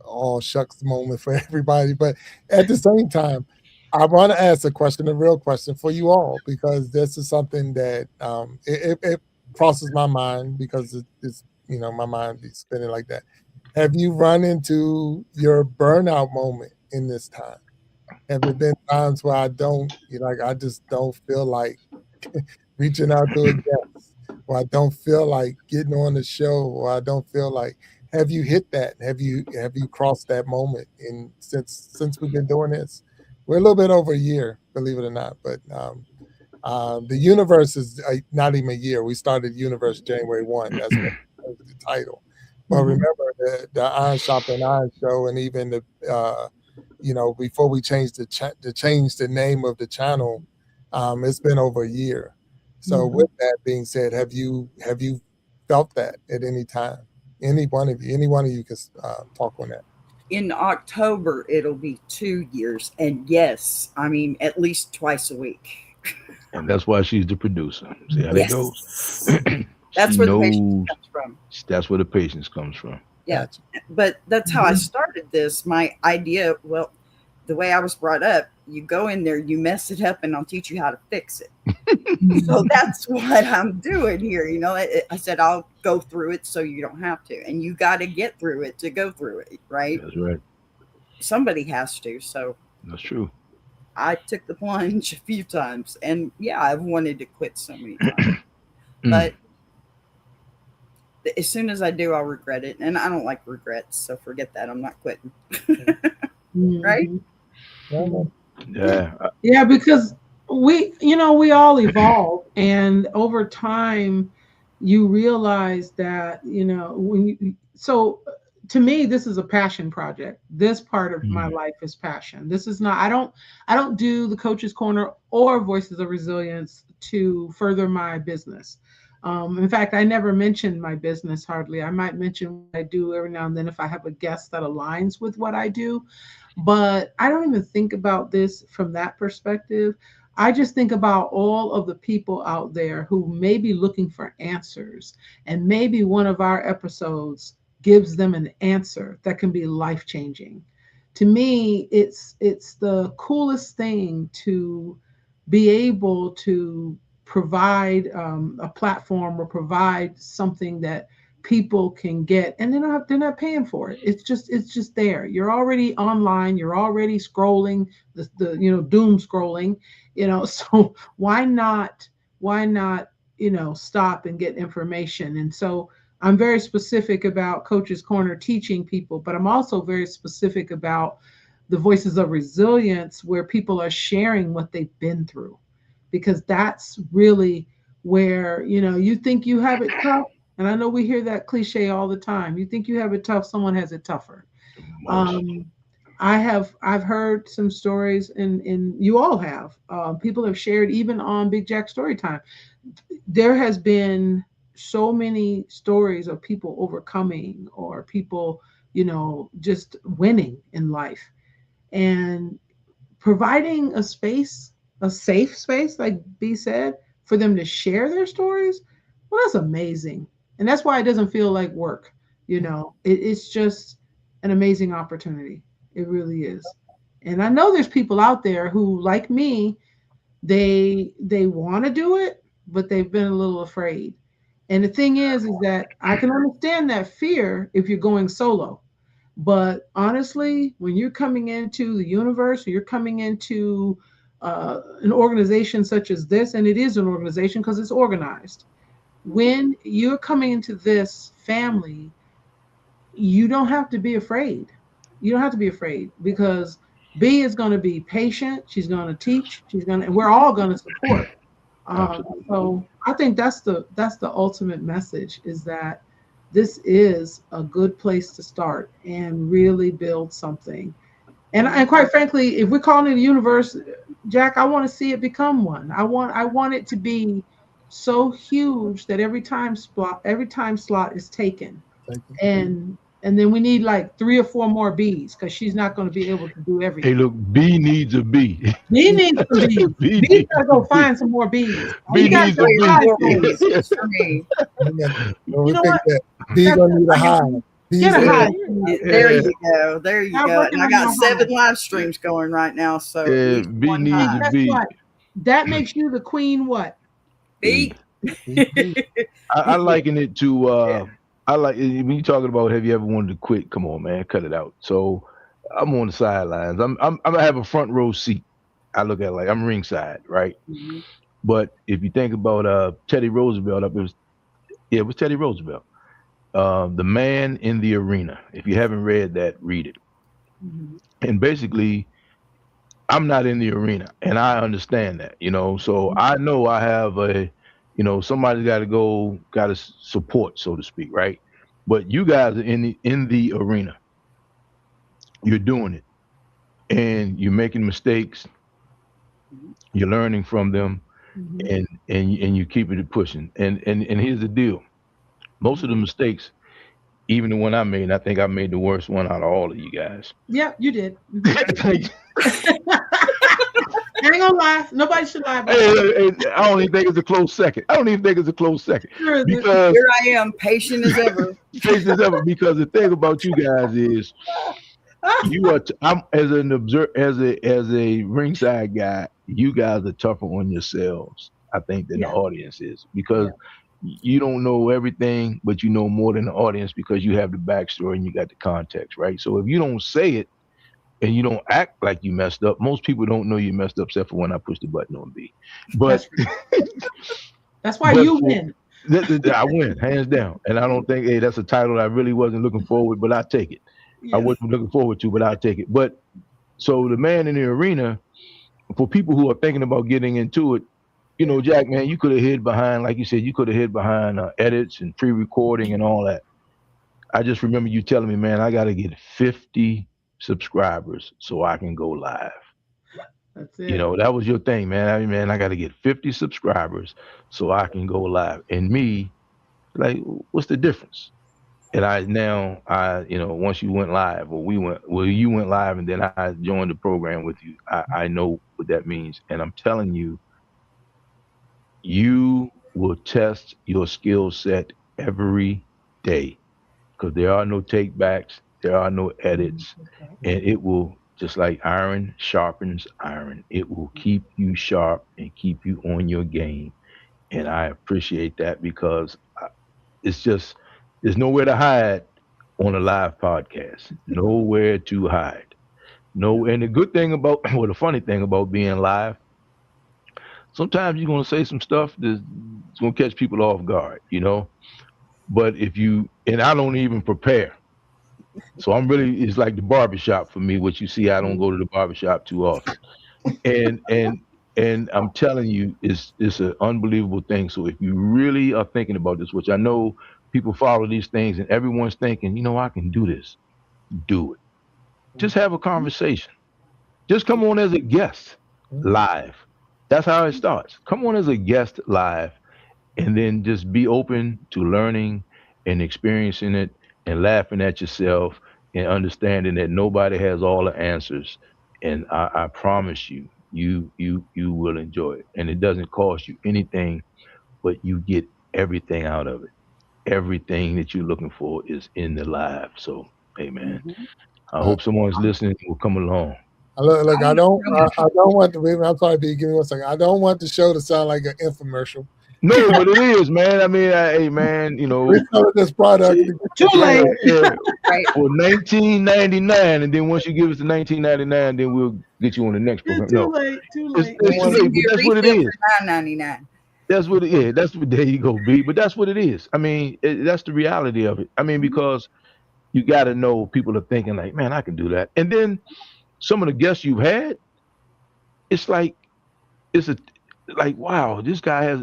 all shucks moment for everybody. But at the same time, I want to ask a question, a real question for you all, because this is something that it crosses my mind, because it's my mind be spinning like that. Have you run into your burnout moment in this time? Have there been times where I just don't feel like reaching out to a guest, or I don't feel like getting on the show, or I don't feel like? Have you hit that? Have you crossed that moment since we've been doing this? We're a little bit over a year, believe it or not, but the universe is not even a year. We started Universe January 1. That's what the title. But remember the Iron Sharpening Iron show, and even the before we changed change the name of the channel, it's been over a year. So with that being said, have you felt that at any time? Any one of you can talk on that. In October, it'll be 2 years. And yes, I mean, at least twice a week. And that's why she's the producer. See how that goes? That's where the patience comes from. That's where the patience comes from. Yeah. Gotcha. But that's how I started this. My idea, well, the way I was brought up, you go in there, you mess it up, and I'll teach you how to fix it. So that's what I'm doing here. I said, I'll go through it so you don't have to. And you got to get through it to go through it, right? That's right. Somebody has to. So that's true. I took the plunge a few times. And yeah, I've wanted to quit so many times. But as soon as I do, I'll regret it. And I don't like regrets. So forget that. I'm not quitting. Right? Yeah, because we all evolve, and over time you realize that so to me, this is a passion project. This part of my life is passion. This is not, I don't do the Coach's Corner or Voices of Resilience to further my business. In fact, I never mention my business hardly. I might mention what I do every now and then if I have a guest that aligns with what I do. But I don't even think about this from that perspective. I just think about all of the people out there who may be looking for answers, and maybe one of our episodes gives them an answer that can be life-changing. To me, it's the coolest thing to be able to provide a platform, or provide something that people can get, and they're not paying for it. It's just there. You're already online. You're already scrolling the doom scrolling. So why not stop and get information? And so I'm very specific about Coach's Corner teaching people, but I'm also very specific about the Voices of Resilience, where people are sharing what they've been through, because that's really where you think you have it tough. And I know we hear that cliche all the time. You think you have it tough, someone has it tougher. I've heard some stories, and you all have. People have shared, even on Big Jack StoryTime. There has been so many stories of people overcoming, or people, just winning in life, and providing a space, a safe space, like B said, for them to share their stories. Well, that's amazing. And that's why it doesn't feel like work. It's just an amazing opportunity. It really is. And I know there's people out there who, like me, they want to do it, but they've been a little afraid. And the thing is that I can understand that fear if you're going solo. But honestly, when you're coming into the universe, or you're coming into an organization such as this, and it is an organization because it's organized, when you're coming into this family, you don't have to be afraid. You don't have to be afraid, because B is going to be patient. She's going to teach. And we're all going to support. So I think that's the ultimate message, is that this is a good place to start and really build something. And quite frankly, if we're calling it a universe, Jack, I want to see it become one. I want it to be so huge that every time slot is taken, and then we need like 3 or 4 more B's, because she's not going to be able to do everything. Hey, look, B needs a B. B needs some B's. B gotta go find some more B's. B needs a B. For me. You know what? B gonna need a high. Get a high. There you go. There you I'm go. working And I on got your 7 high. live streams going right now. So at least B one needs high. to Guess be. what? That makes you the queen. What? B. I liken it to Yeah. I like when you talking about have you ever wanted to quit? Come on, man, cut it out. So I'm on the sidelines. I'm gonna have a front row seat. I look at it like I'm ringside, right? Mhm. But if you think about Teddy Roosevelt, it was Teddy Roosevelt, The Man in the Arena. If you haven't read that, read it. Mhm. And basically, I'm not in the arena, and I understand that, So I know I have somebody's got to go, got to support, so to speak, right? But you guys are in the arena. You're doing it, and you're making mistakes. You're learning from them, Mhm. and you keep it pushing. And here's the deal: most of the mistakes, even the one I made, I think I made the worst one out of all of you guys. Yeah, you did. I ain't gonna lie. Nobody should lie about it. Hey, I don't even think it's a close second. Sure is it. Because Here I am, patient as ever. patient as ever. Because the thing about you guys is you are. I'm as an observer, as a ringside guy. You guys are tougher on yourselves, I think, than the Yeah. audience is, because you don't know everything, but you know more than the audience because you have the backstory and you got the context, right? So if you don't say it and you don't act like you messed up, most people don't know you messed up except for when I push the button on B. But That's why but you win. I win hands down, and I don't think, hey, that's a title I really wasn't looking forward, but I take it. I Yes. wasn't looking forward to, but I'll take it. But so the man in the arena, for people who are thinking about getting into it, Jack, man, you could have hid behind, like you said, you could have hid behind edits and pre-recording and all that. I just remember you telling me, man, I got to get 50 subscribers so I can go live. That's it. That was your thing, man. I got to get 50 subscribers so I can go live. And me, like, what's the difference? And once you went live, you went live, and then I joined the program with you. I know what that means, and I'm telling you, you will test your skill set every day because there are no takebacks, there are no edits, and it will, just like iron sharpens iron, it will keep you sharp and keep you on your game. And I appreciate that because it's just there's nowhere to hide on a live podcast. Nowhere to hide. No, and the good thing about, well, the funny thing about being live, sometimes you're gonna say some stuff that's gonna catch people off guard, But and I don't even prepare. So it's like the barbershop for me, which you see, I don't go to the barbershop too often. And I'm telling you, it's an unbelievable thing. So if you really are thinking about this, which I know people follow these things and everyone's thinking, I can do this. Do it. Just have a conversation. Just come on as a guest live. That's how it starts. Come on as a guest live, and then just be open to learning and experiencing it and laughing at yourself and understanding that nobody has all the answers. And I promise you, you will enjoy it. And it doesn't cost you anything, but you get everything out of it. Everything that you're looking for is in the live. So, hey man, I hope someone's listening and will come along. Look, I don't want to. I'm sorry, B. Give me 1 second. I don't want the show to sound like an infomercial. No, but it is, man. I mean, hey, man, we sell this product. Too late. For $19.99, and then once you give us the $19.99, then we'll get you on the next program. Too late. It's too late, but that's what it is. $9.99. That's what it is. There you go, B. But that's what it is. I mean, that's the reality of it. I mean, because you got to know people are thinking like, man, I can do that. And then some of the guests you've had, it's like, wow, this guy has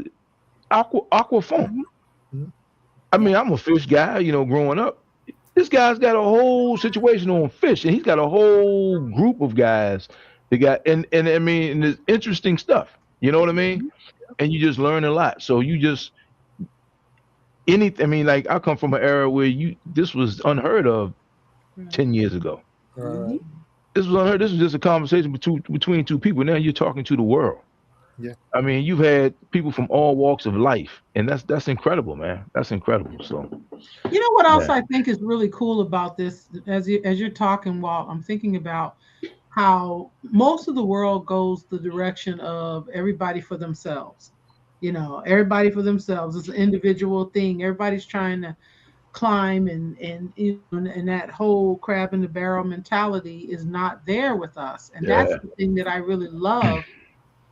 aqua phone. I mean, I'm a fish guy, growing up. This guy's got a whole situation on fish, and he's got a whole group of guys that got, and I mean, and it's interesting stuff. You know what I mean? And you just learn a lot. So I mean, like, I come from an era where this was unheard of 10 years ago. This was unheard. This was just a conversation between two people. Now you're talking to the world. Yeah. I mean, you've had people from all walks of life, and that's incredible, man. That's incredible. So, you know what else yeah. I think is really cool about this? As you're talking, while I'm thinking about how most of the world goes the direction of everybody for themselves. Everybody for themselves. It's an individual thing. Everybody's trying to climb, and that whole crab in the barrel mentality is not there with us. And that's Yeah. the thing that I really love,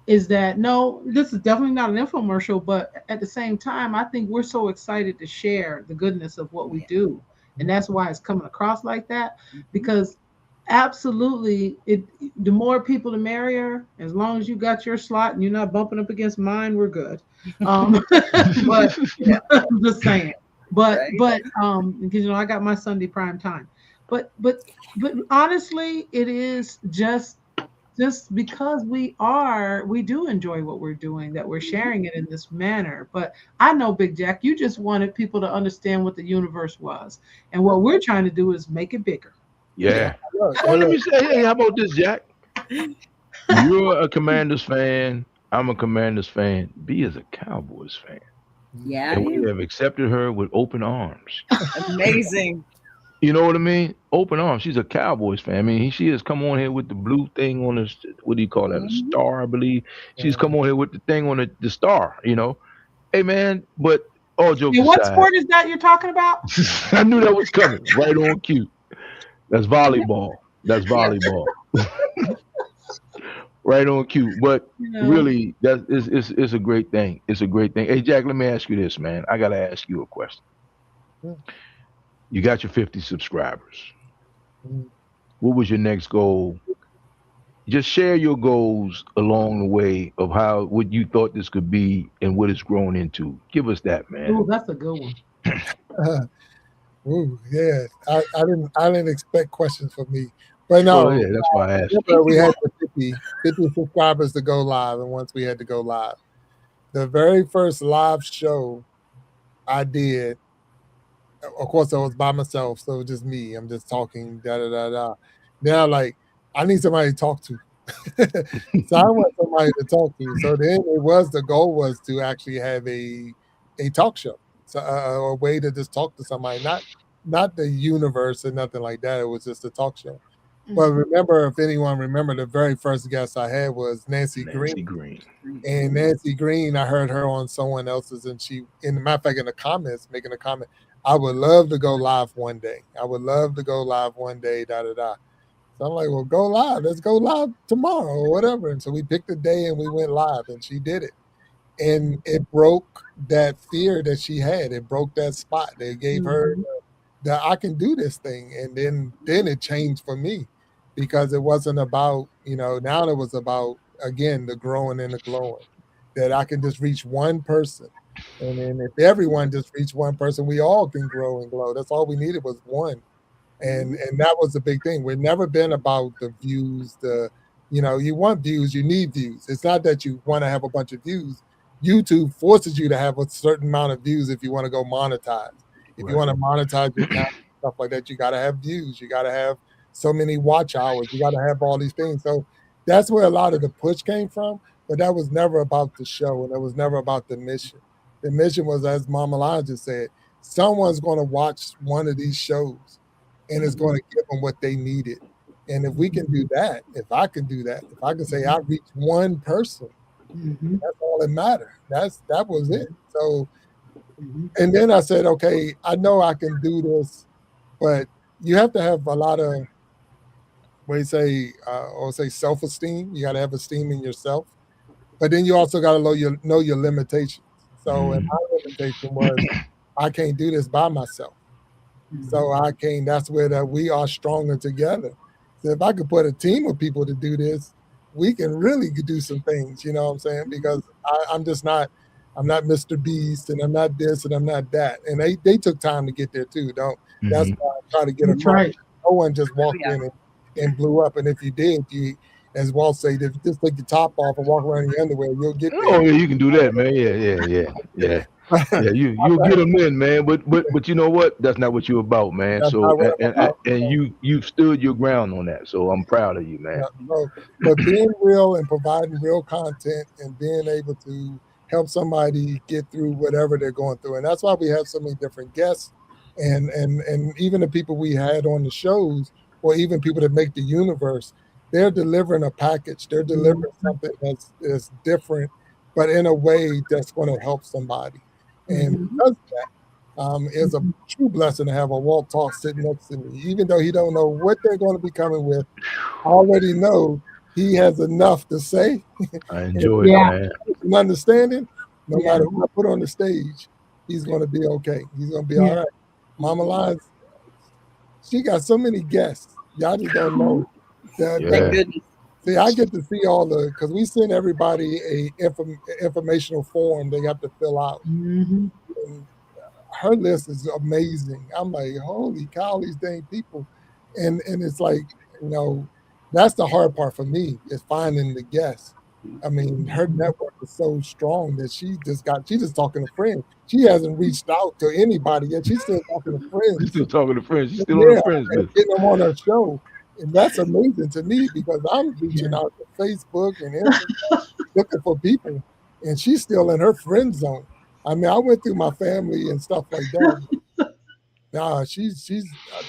is that, no, this is definitely not an infomercial, but at the same time, I think we're so excited to share the goodness of what we do. And that's why it's coming across like that, because absolutely, the more people the merrier. As long as you got your slot and you're not bumping up against mine, we're good. But I'm just saying. But Right. because I got my Sunday prime time. But honestly, it is just because we do enjoy what we're doing, that we're sharing it in this manner. But I know, Big Jack, you just wanted people to understand what the universe was, and what we're trying to do is make it bigger. Yeah. Look, Well, let look, me say, hey, how about this, Jack? You're a Commanders fan. I'm a Commanders fan. B is a Cowboys fan. Yeah, And we have accepted her with open arms. amazing. You know what I mean? Open arms. She's a Cowboys fan. I mean, she has come on here with the blue thing on the, what do you call that? A Mhm. star, I believe. She's come on here with the thing on the star, Hey, man, but all jokes And what aside, sport is that you're talking about? I knew that was coming. Right on cue. That's volleyball. That's Yep. volleyball. Right on cue. But You know, really, that is it's a great thing. It's a great thing. Hey, Jack, let me ask you this, man. I gotta ask you a question. You got your 50 subscribers. What was your next goal? Just share your goals along the way of what you thought this could be and what it's grown into. Give us that, man. oh, that's a good one. ooh, yeah. I didn't expect questions from me. But Well, no, yeah, that's why I asked you. remember we had the 50 subscribers to go live, and once we had to go live. The very first live show I did, of course, I was by myself, so it was just me. I'm just talking, da da da da. Now, like, I need somebody to talk to. So I want somebody to talk to. So then the goal was to actually have a talk show, so a way to just talk to somebody, not the universe or nothing like that. It was just a talk show. But remember, if anyone remember, the very first guest I had was Nancy Nancy Green. Green. And Nancy Green, I heard her on someone else's, and she, in the matter of fact, in the comments, making a comment, I would love to go live one day. I would love to go live one day, da da da. So I'm like, well, go live. Let's go live tomorrow or whatever. And so we picked a day and we went live, and she did it. And it broke that fear that she had. It broke that spot. They gave her that I can do this thing. And then it changed for me, because it wasn't about, now it was about, again, the growing and the glowing, that I can just reach one person. And then if everyone just reach one person, we all can grow and glow. That's all we needed was one. And that was the big thing. We've never been about the views, you want views, you need views. It's not that you want to have a bunch of views. YouTube forces you to have a certain amount of views if you want to go monetize. If you want to monetize your content, stuff like that, you got to have views. You got to have so many watch hours. You got to have all these things. So that's where a lot of the push came from. But that was never about the show, and it was never about the mission. The mission was, as Mama Lon just said, someone's going to watch one of these shows and it's going to give them what they needed. And if we can do that, if I can do that, if I can say I reached one person, that's all that mattered. That was it. So, and then I said, okay, I know I can do this, but you have to have a lot of, what do you say, or say self-esteem. You got to have esteem in yourself, but then you also got to know your limitations. So, and my limitation was, I can't do this by myself. So that's where that we are stronger together. So if I could put a team of people to do this, we can really do some things, you know what I'm saying? Because I'm not Mr. Beast, and I'm not this, and I'm not that. And they took time to get there too. That's why I try to get That's across. right. No one just walked in and blew up. And if you did, as Walt said, if you just take your top off and walk around in your underwear, you'll get there. Oh yeah, you can do that, man. Yeah. Yeah, you'll get them in, man. But you know what? That's not what you're about, man. That's So not what I'm about. and you've stood your ground on that. So I'm proud of you, man. But being real and providing real content and being able to help somebody get through whatever they're going through, and that's why we have so many different guests, and even the people we had on the shows, or even people that make the universe, they're delivering a package. They're delivering something that's different, but in a way that's going to help somebody. And because of that, it's a true blessing to have a Walt Talk sitting next to me, even though he don't know what they're going to be coming with. I already know he has enough to say. I enjoy it, man. And understanding, no matter who I put on the stage, he's going to be okay. He's going to be all right. Mama Lions, she got so many guests. Y'all just don't know. Thank goodness. See, I get to see all the, because we send everybody a informational form they have to fill out. And her list is amazing. I'm like, holy cow, these dang people. And it's like, that's the hard part for me, is finding the guests. I mean, her network is so strong that she's just talking to friends. She hasn't reached out to anybody yet. She's still talking to friends. She's still talking to friends. She's still on her friends list. Getting them on her show. And that's amazing to me, because I'm reaching out to Facebook and Instagram looking for people, and she's still in her friend zone. I mean, I went through my family and stuff like that. Nah, she's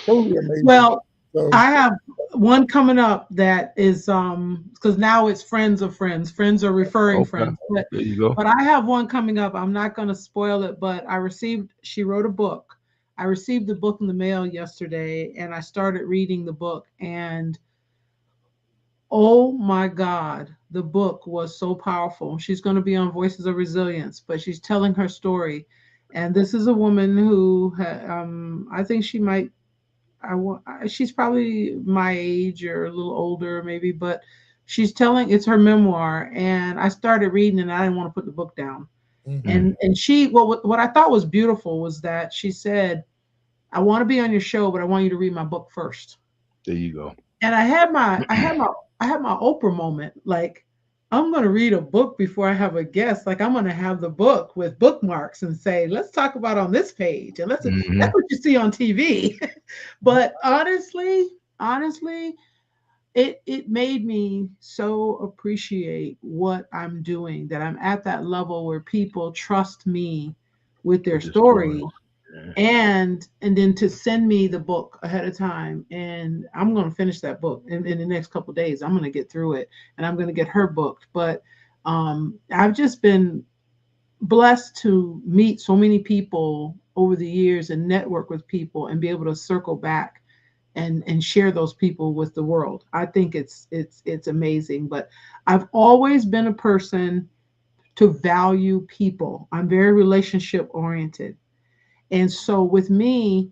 totally amazing. Well, so, I have one coming up that is because now it's friends of friends. Friends are referring friends. But, there you go. But I have one coming up. I'm not going to spoil it, but she wrote a book. I received the book in the mail yesterday, and I started reading the book, and oh my God, the book was so powerful. She's going to be on Voices of Resilience, but she's telling her story. And this is a woman who, I think she might, she's probably my age or a little older maybe, but it's her memoir. And I started reading, and I didn't want to put the book down. And she, what I thought was beautiful was that she said, I want to be on your show, but I want you to read my book first. There you go. And I had my Oprah moment. Like, I'm going to read a book before I have a guest. Like, I'm going to have the book with bookmarks and say, let's talk about on this page. And that's what you see on TV. But honestly, it made me so appreciate what I'm doing, that I'm at that level where people trust me with their story. And then to send me the book ahead of time, and I'm going to finish that book in the next couple of days. I'm going to get through it, and I'm going to get her booked. But I've just been blessed to meet so many people over the years and network with people and be able to circle back and share those people with the world. I think it's amazing. But I've always been a person to value people. I'm very relationship oriented. And so with me,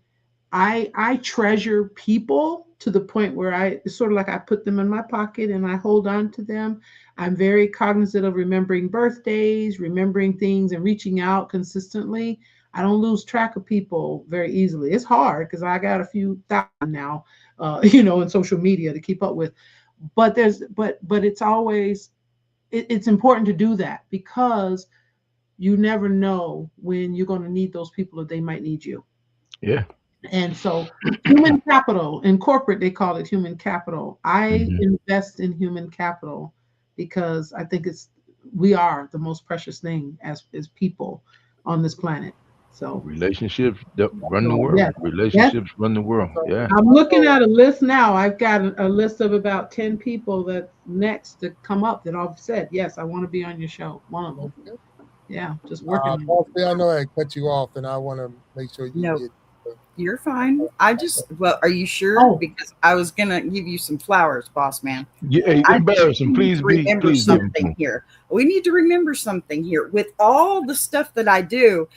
I treasure people to the point where it's sort of like I put them in my pocket and I hold on to them. I'm very cognizant of remembering birthdays, remembering things, and reaching out consistently. I don't lose track of people very easily. It's hard because I got a few thousand now, in social media to keep up with. But it's always, it's important to do that, because you never know when you're going to need those people, or they might need you. Yeah. And so human capital, in corporate, they call it human capital. I invest in human capital because I think we are the most precious thing as people on this planet. So relationships run the world. Yeah. Relationships run the world. Yeah. I'm looking at a list now. I've got a list of about 10 people that's next to come up that I've said, yes, I want to be on your show. One of them. Yeah, just working. I know I cut you off, and I want to make sure you get. You're fine. Are you sure? Oh. Because I was gonna give you some flowers, boss man. Yeah, embarrassing. Please remember something here. We need to remember something here. With all the stuff that I do,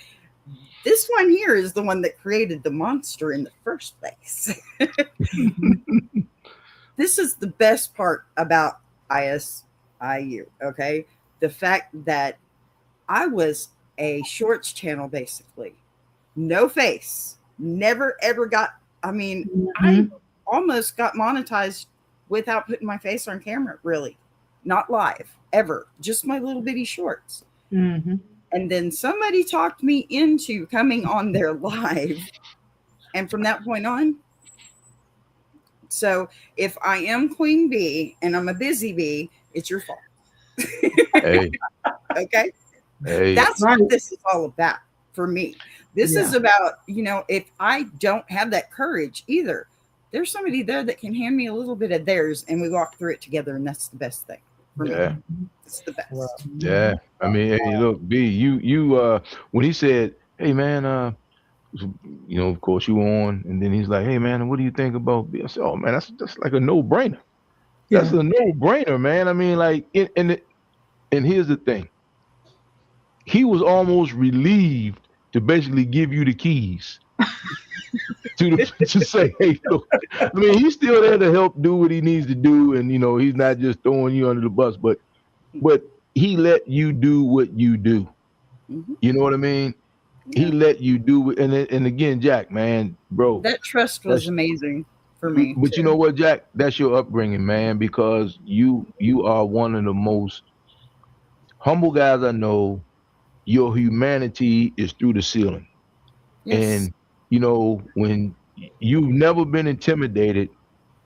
this one here is the one that created the monster in the first place. This is the best part about ISIU. Okay, the fact that I was a shorts channel, basically. No face. Never, ever got, I almost got monetized without putting my face on camera, really. Not live, ever. Just my little bitty shorts. And then somebody talked me into coming on their live. And from that point on, so if I am Queen Bee and I'm a busy bee, it's your fault. Hey. Okay? Hey. That's what this is all about for me. This is about, if I don't have that courage either, there's somebody there that can hand me a little bit of theirs and we walk through it together. And that's the best thing for me. It's the best. Wow. Yeah. I mean, hey, look, B, you when he said, hey man, of course you on, and then he's like, hey man, what do you think about B? I said, oh man, that's like a no-brainer. That's a no-brainer, man. I mean, like, and here's the thing. He was almost relieved to basically give you the keys to say, hey, look, I mean, he's still there to help do what he needs to do, and he's not just throwing you under the bus, but he let you do what you do. Mm-hmm. You know what I mean? Yeah. He let you do it, and again, Jack, man, bro, that trust was amazing for me. But you know what, Jack? That's your upbringing, man, because you are one of the most humble guys I know. Your humanity is through the ceiling. Yes. And when you've never been intimidated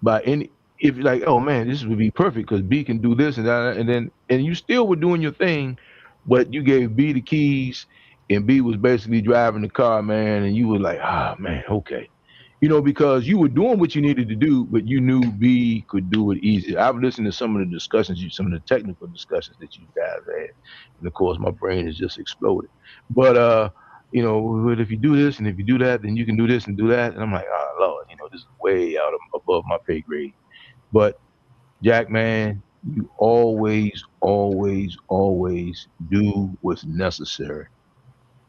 by any, if you're like, oh man, this would be perfect because B can do this and that, and you still were doing your thing, but you gave B the keys and B was basically driving the car, man, and you were like, man, okay. Because you were doing what you needed to do, but you knew B could do it easy. I've listened to some of the discussions, some of the technical discussions that you guys had, and of course, my brain has just exploded. But if you do this and if you do that, then you can do this and do that. And I'm like, oh Lord, this is way out above my pay grade. But Jack, man, you always, always, always do what's necessary.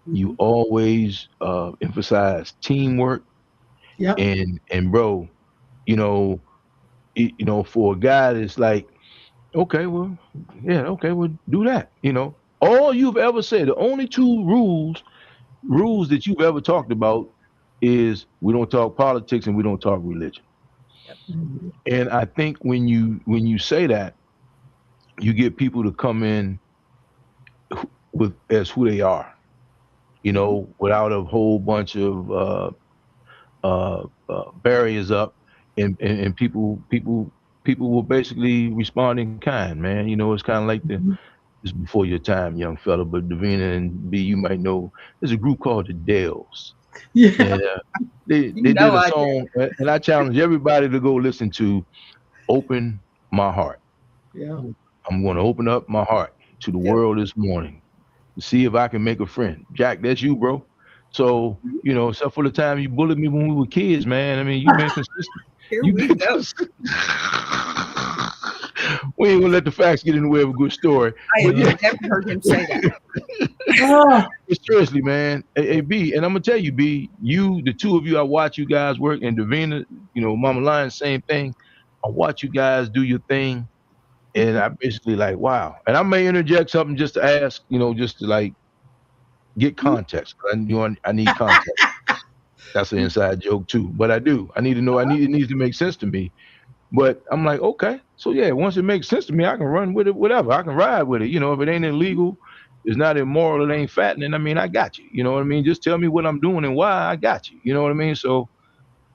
Mm-hmm. You always emphasize teamwork. Yeah. And bro, for a guy that's like, okay, well, yeah, okay, well, do that. All you've ever said, the only two rules that you've ever talked about is we don't talk politics and we don't talk religion. Mm-hmm. And I think when you say that, you get people to come in as who they are, without a whole bunch of barriers up, and people will basically respond in kind, man. It's kind of like it's before your time, young fella, but Davina and B, you might know there's a group called the Dells. Yeah. And they did a song, and I challenge everybody to go listen to Open My Heart. Yeah. I'm going to open up my heart to the world this morning to see if I can make a friend. Jack, that's you, bro. So, except for the time you bullied me when we were kids, man. I mean, you've been consistent. Here we go. We ain't gonna let the facts get in the way of a good story. I have never heard him say that. Seriously, man. Hey, B, and I'm gonna tell you, B, the two of you, I watch you guys work, and Davina, Mama Lion, same thing. I watch you guys do your thing, and I basically like, wow. And I may interject something just to ask, just to like get context. I need context. That's an inside joke too, but I do. I need to know. It needs to make sense to me. But I'm like, okay, so yeah, once it makes sense to me, I can run with it, whatever. I can ride with it. If it ain't illegal, it's not immoral, it ain't fattening. I mean, I got you. You know what I mean? Just tell me what I'm doing and why. I got you. You know what I mean? So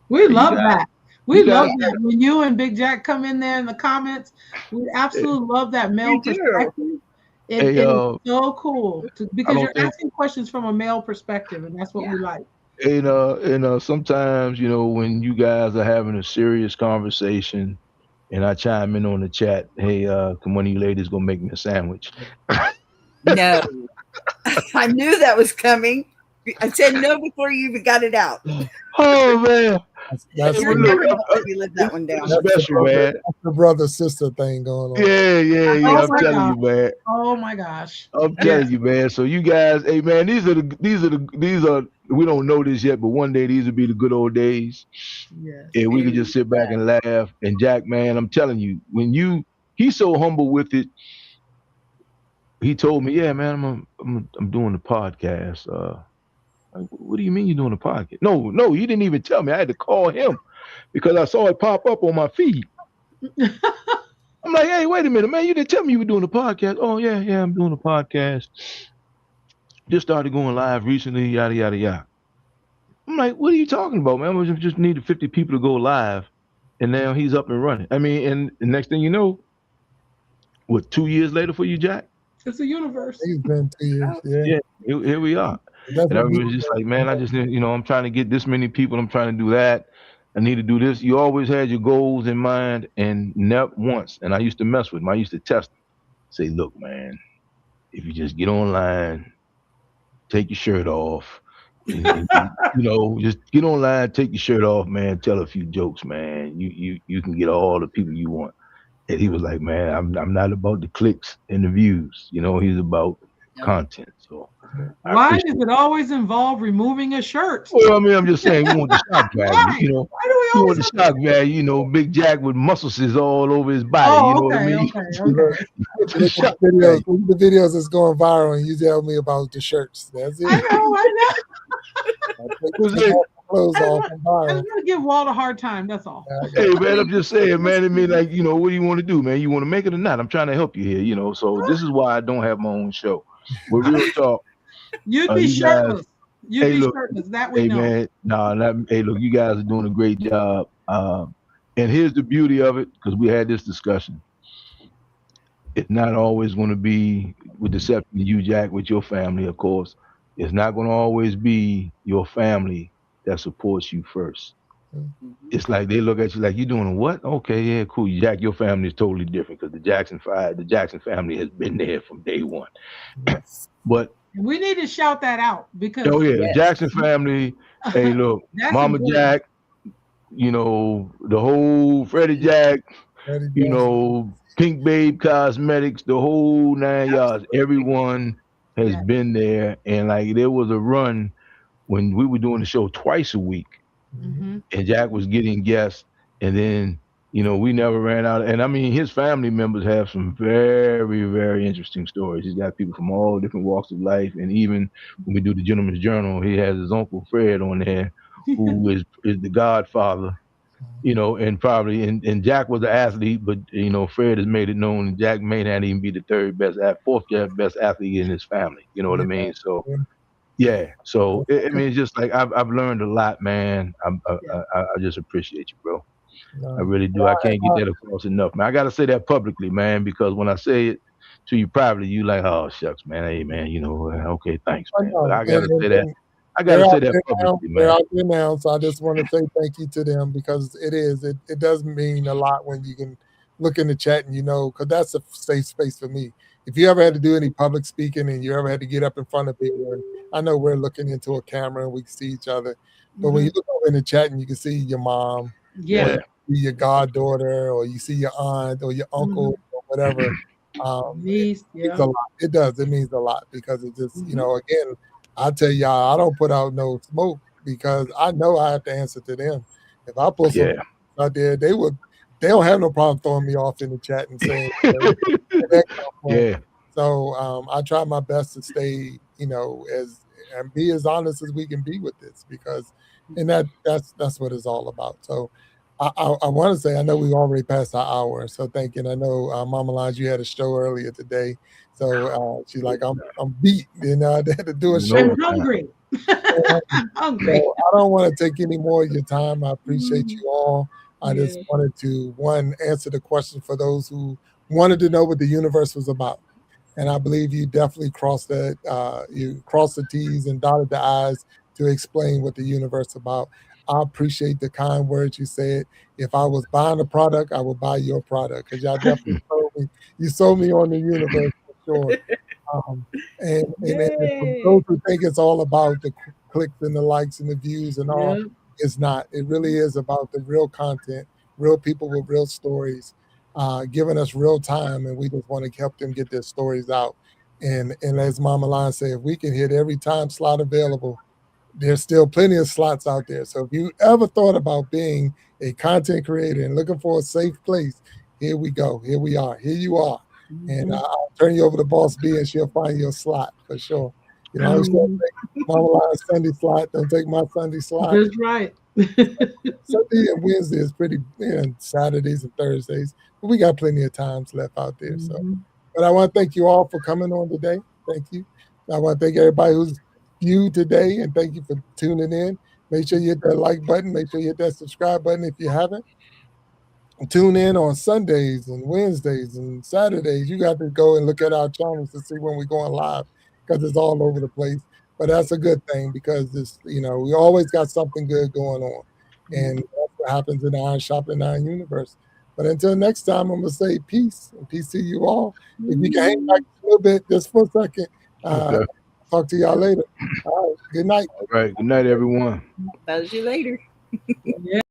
we love that. We love that when you and Big Jack come in there in the comments. We absolutely love that male perspective. It is so cool because you're asking questions from a male perspective, and that's what we like. And sometimes, when you guys are having a serious conversation and I chime in on the chat, hey, come one of you ladies gonna make me a sandwich. No. I knew that was coming. I said no before you even got it out. Oh man. That's we live that one down. Special, man. That's the brother-sister thing going on. Yeah. I'm telling you, man. Oh my gosh. I'm telling you, man. So you guys, hey man, these are we don't know this yet, but one day these will be the good old days. Yes. And we can just sit back and laugh. And Jack, man, I'm telling you, he's so humble with it. He told me, yeah, man, I'm doing the podcast. Like, what do you mean you're doing a podcast? No, you didn't even tell me. I had to call him because I saw it pop up on my feed. I'm like, hey, wait a minute, man. You didn't tell me you were doing a podcast. Oh, yeah, I'm doing a podcast. just started going live recently, yada yada yada. I'm like, what are you talking about, man? We just needed 50 people to go live, and now he's up and running. I mean, and the next thing you know, what, 2 years later for you, Jack? It's a universe. It's been 2 years. Yeah, here we are. That's And I what we was just like, man, I just, I'm trying to get this many people. I'm trying to do that. I need to do this. You always had your goals in mind, and never once. And I used to mess with them. I used to test them. Say, look, man, if you just get online, take your shirt off, just get online, take your shirt off, man. Tell a few jokes, man. You can get all the people you want. And he was like, man, I'm not about the clicks and the views. He's about content. So why does it always involve removing a shirt? Well, I mean, I'm just saying we want the shock value. Why? Why do we We always want the shock value. Big Jack with muscles all over his body. Oh, What I mean? Okay. the videos that's going viral, and you tell me about the shirts. That's it. I know. Clothes off and viral. I'm gonna give Walt a hard time. That's all. Hey, man, I'm just saying, man. I mean, like, what do you want to do, man? You want to make it or not? I'm trying to help you here. So this is why I don't have my own show. With real talk. You'd be shirtless. You'd be shirtless. That we know. Man, look, you guys are doing a great job. And here's the beauty of it, because we had this discussion. It's not always going to be, with the exception of you, Jack, with your family, of course. It's not going to always be your family that supports you first. Mm-hmm. It's like they look at you like, you doing what? Okay, yeah, cool. Jack, your family is totally different, because the Jackson family has been there from day one. Yes. But we need to shout that out, because the Jackson family. Hey, look, Mama important. Jack, the whole Freddie Jack, Pink Babe Cosmetics, the whole 9 yards. Everyone has been there, and like there was a run when we were doing the show twice a week, and Jack was getting guests, and then we never ran out. And I mean, his family members have some very, very interesting stories. He's got people from all different walks of life. And even when we do the Gentleman's Journal, he has his Uncle Fred on there, who is the godfather, and probably, and Jack was an athlete, but, Fred has made it known that Jack may not even be the fourth best athlete in his family. You know what I mean? So, yeah. So, I mean, it's just like, I've learned a lot, man. I just appreciate you, bro. I really do. I can't get that across enough, man. I got to say that publicly, man, because when I say it to you privately, you like, oh, shucks, man. Hey, man, okay, thanks, man. But I got to say that. I got to say that publicly, man. They're out there now, so I just want to say thank you to them, because it does mean a lot when you can look in the chat and because that's a safe space for me. If you ever had to do any public speaking and you ever had to get up in front of people, and I know we're looking into a camera and we can see each other, but when you look over in the chat and you can see your mom, your goddaughter, or you see your aunt or your uncle or whatever, it means a lot. It does. It means a lot, because it just, again, I tell y'all, I don't put out no smoke, because I know I have to answer to them. If I put something out there, they don't have no problem throwing me off in the chat and saying, So I try my best to stay, and be as honest as we can be with this, because, and that's what it's all about. So I want to say, I know we already passed our hour, so thank you. And I know Mama Lines, you had a show earlier today, so she's like, I'm beat, I had to do a show. I'm hungry. hungry. So I don't want to take any more of your time. I appreciate you all. I just wanted to, answer the question for those who wanted to know what the universe was about. And I believe you definitely crossed that. You crossed the T's and dotted the I's to explain what the universe is about. I appreciate the kind words you said. If I was buying a product, I would buy your product, because y'all definitely sold me on the universe for sure. And for those who think it's all about the clicks and the likes and the views and all, it's not. It really is about the real content, real people with real stories, giving us real time, and we just want to help them get their stories out. And as Mama Lion said, if we can hit every time slot available, there's still plenty of slots out there. So if you ever thought about being a content creator and looking for a safe place, here we go. Here we are. Here you are. And I'll turn you over to Boss B, and she'll find your slot for sure. I always don't take Mama Lion's Sunday slot. Don't take my Sunday slot. That's right. Sunday and Wednesday is pretty, Saturdays and Thursdays. But we got plenty of times left out there. So, but I want to thank you all for coming on today. Thank you. I want to thank everybody who's viewed today, and thank you for tuning in. Make sure you hit that like button. Make sure you hit that subscribe button if you haven't. Tune in on Sundays and Wednesdays and Saturdays. You got to go and look at our channels to see when we're going live, because it's all over the place. But that's a good thing, because this, we always got something good going on, and that's what happens in the Iron Sharpening Iron Universe. But until next time, I'm gonna say peace, and peace to you all. If you can hang back a little bit just for a second, Okay. talk to y'all later. All right, good night. All right, good night, everyone. Buzz you later. Yeah.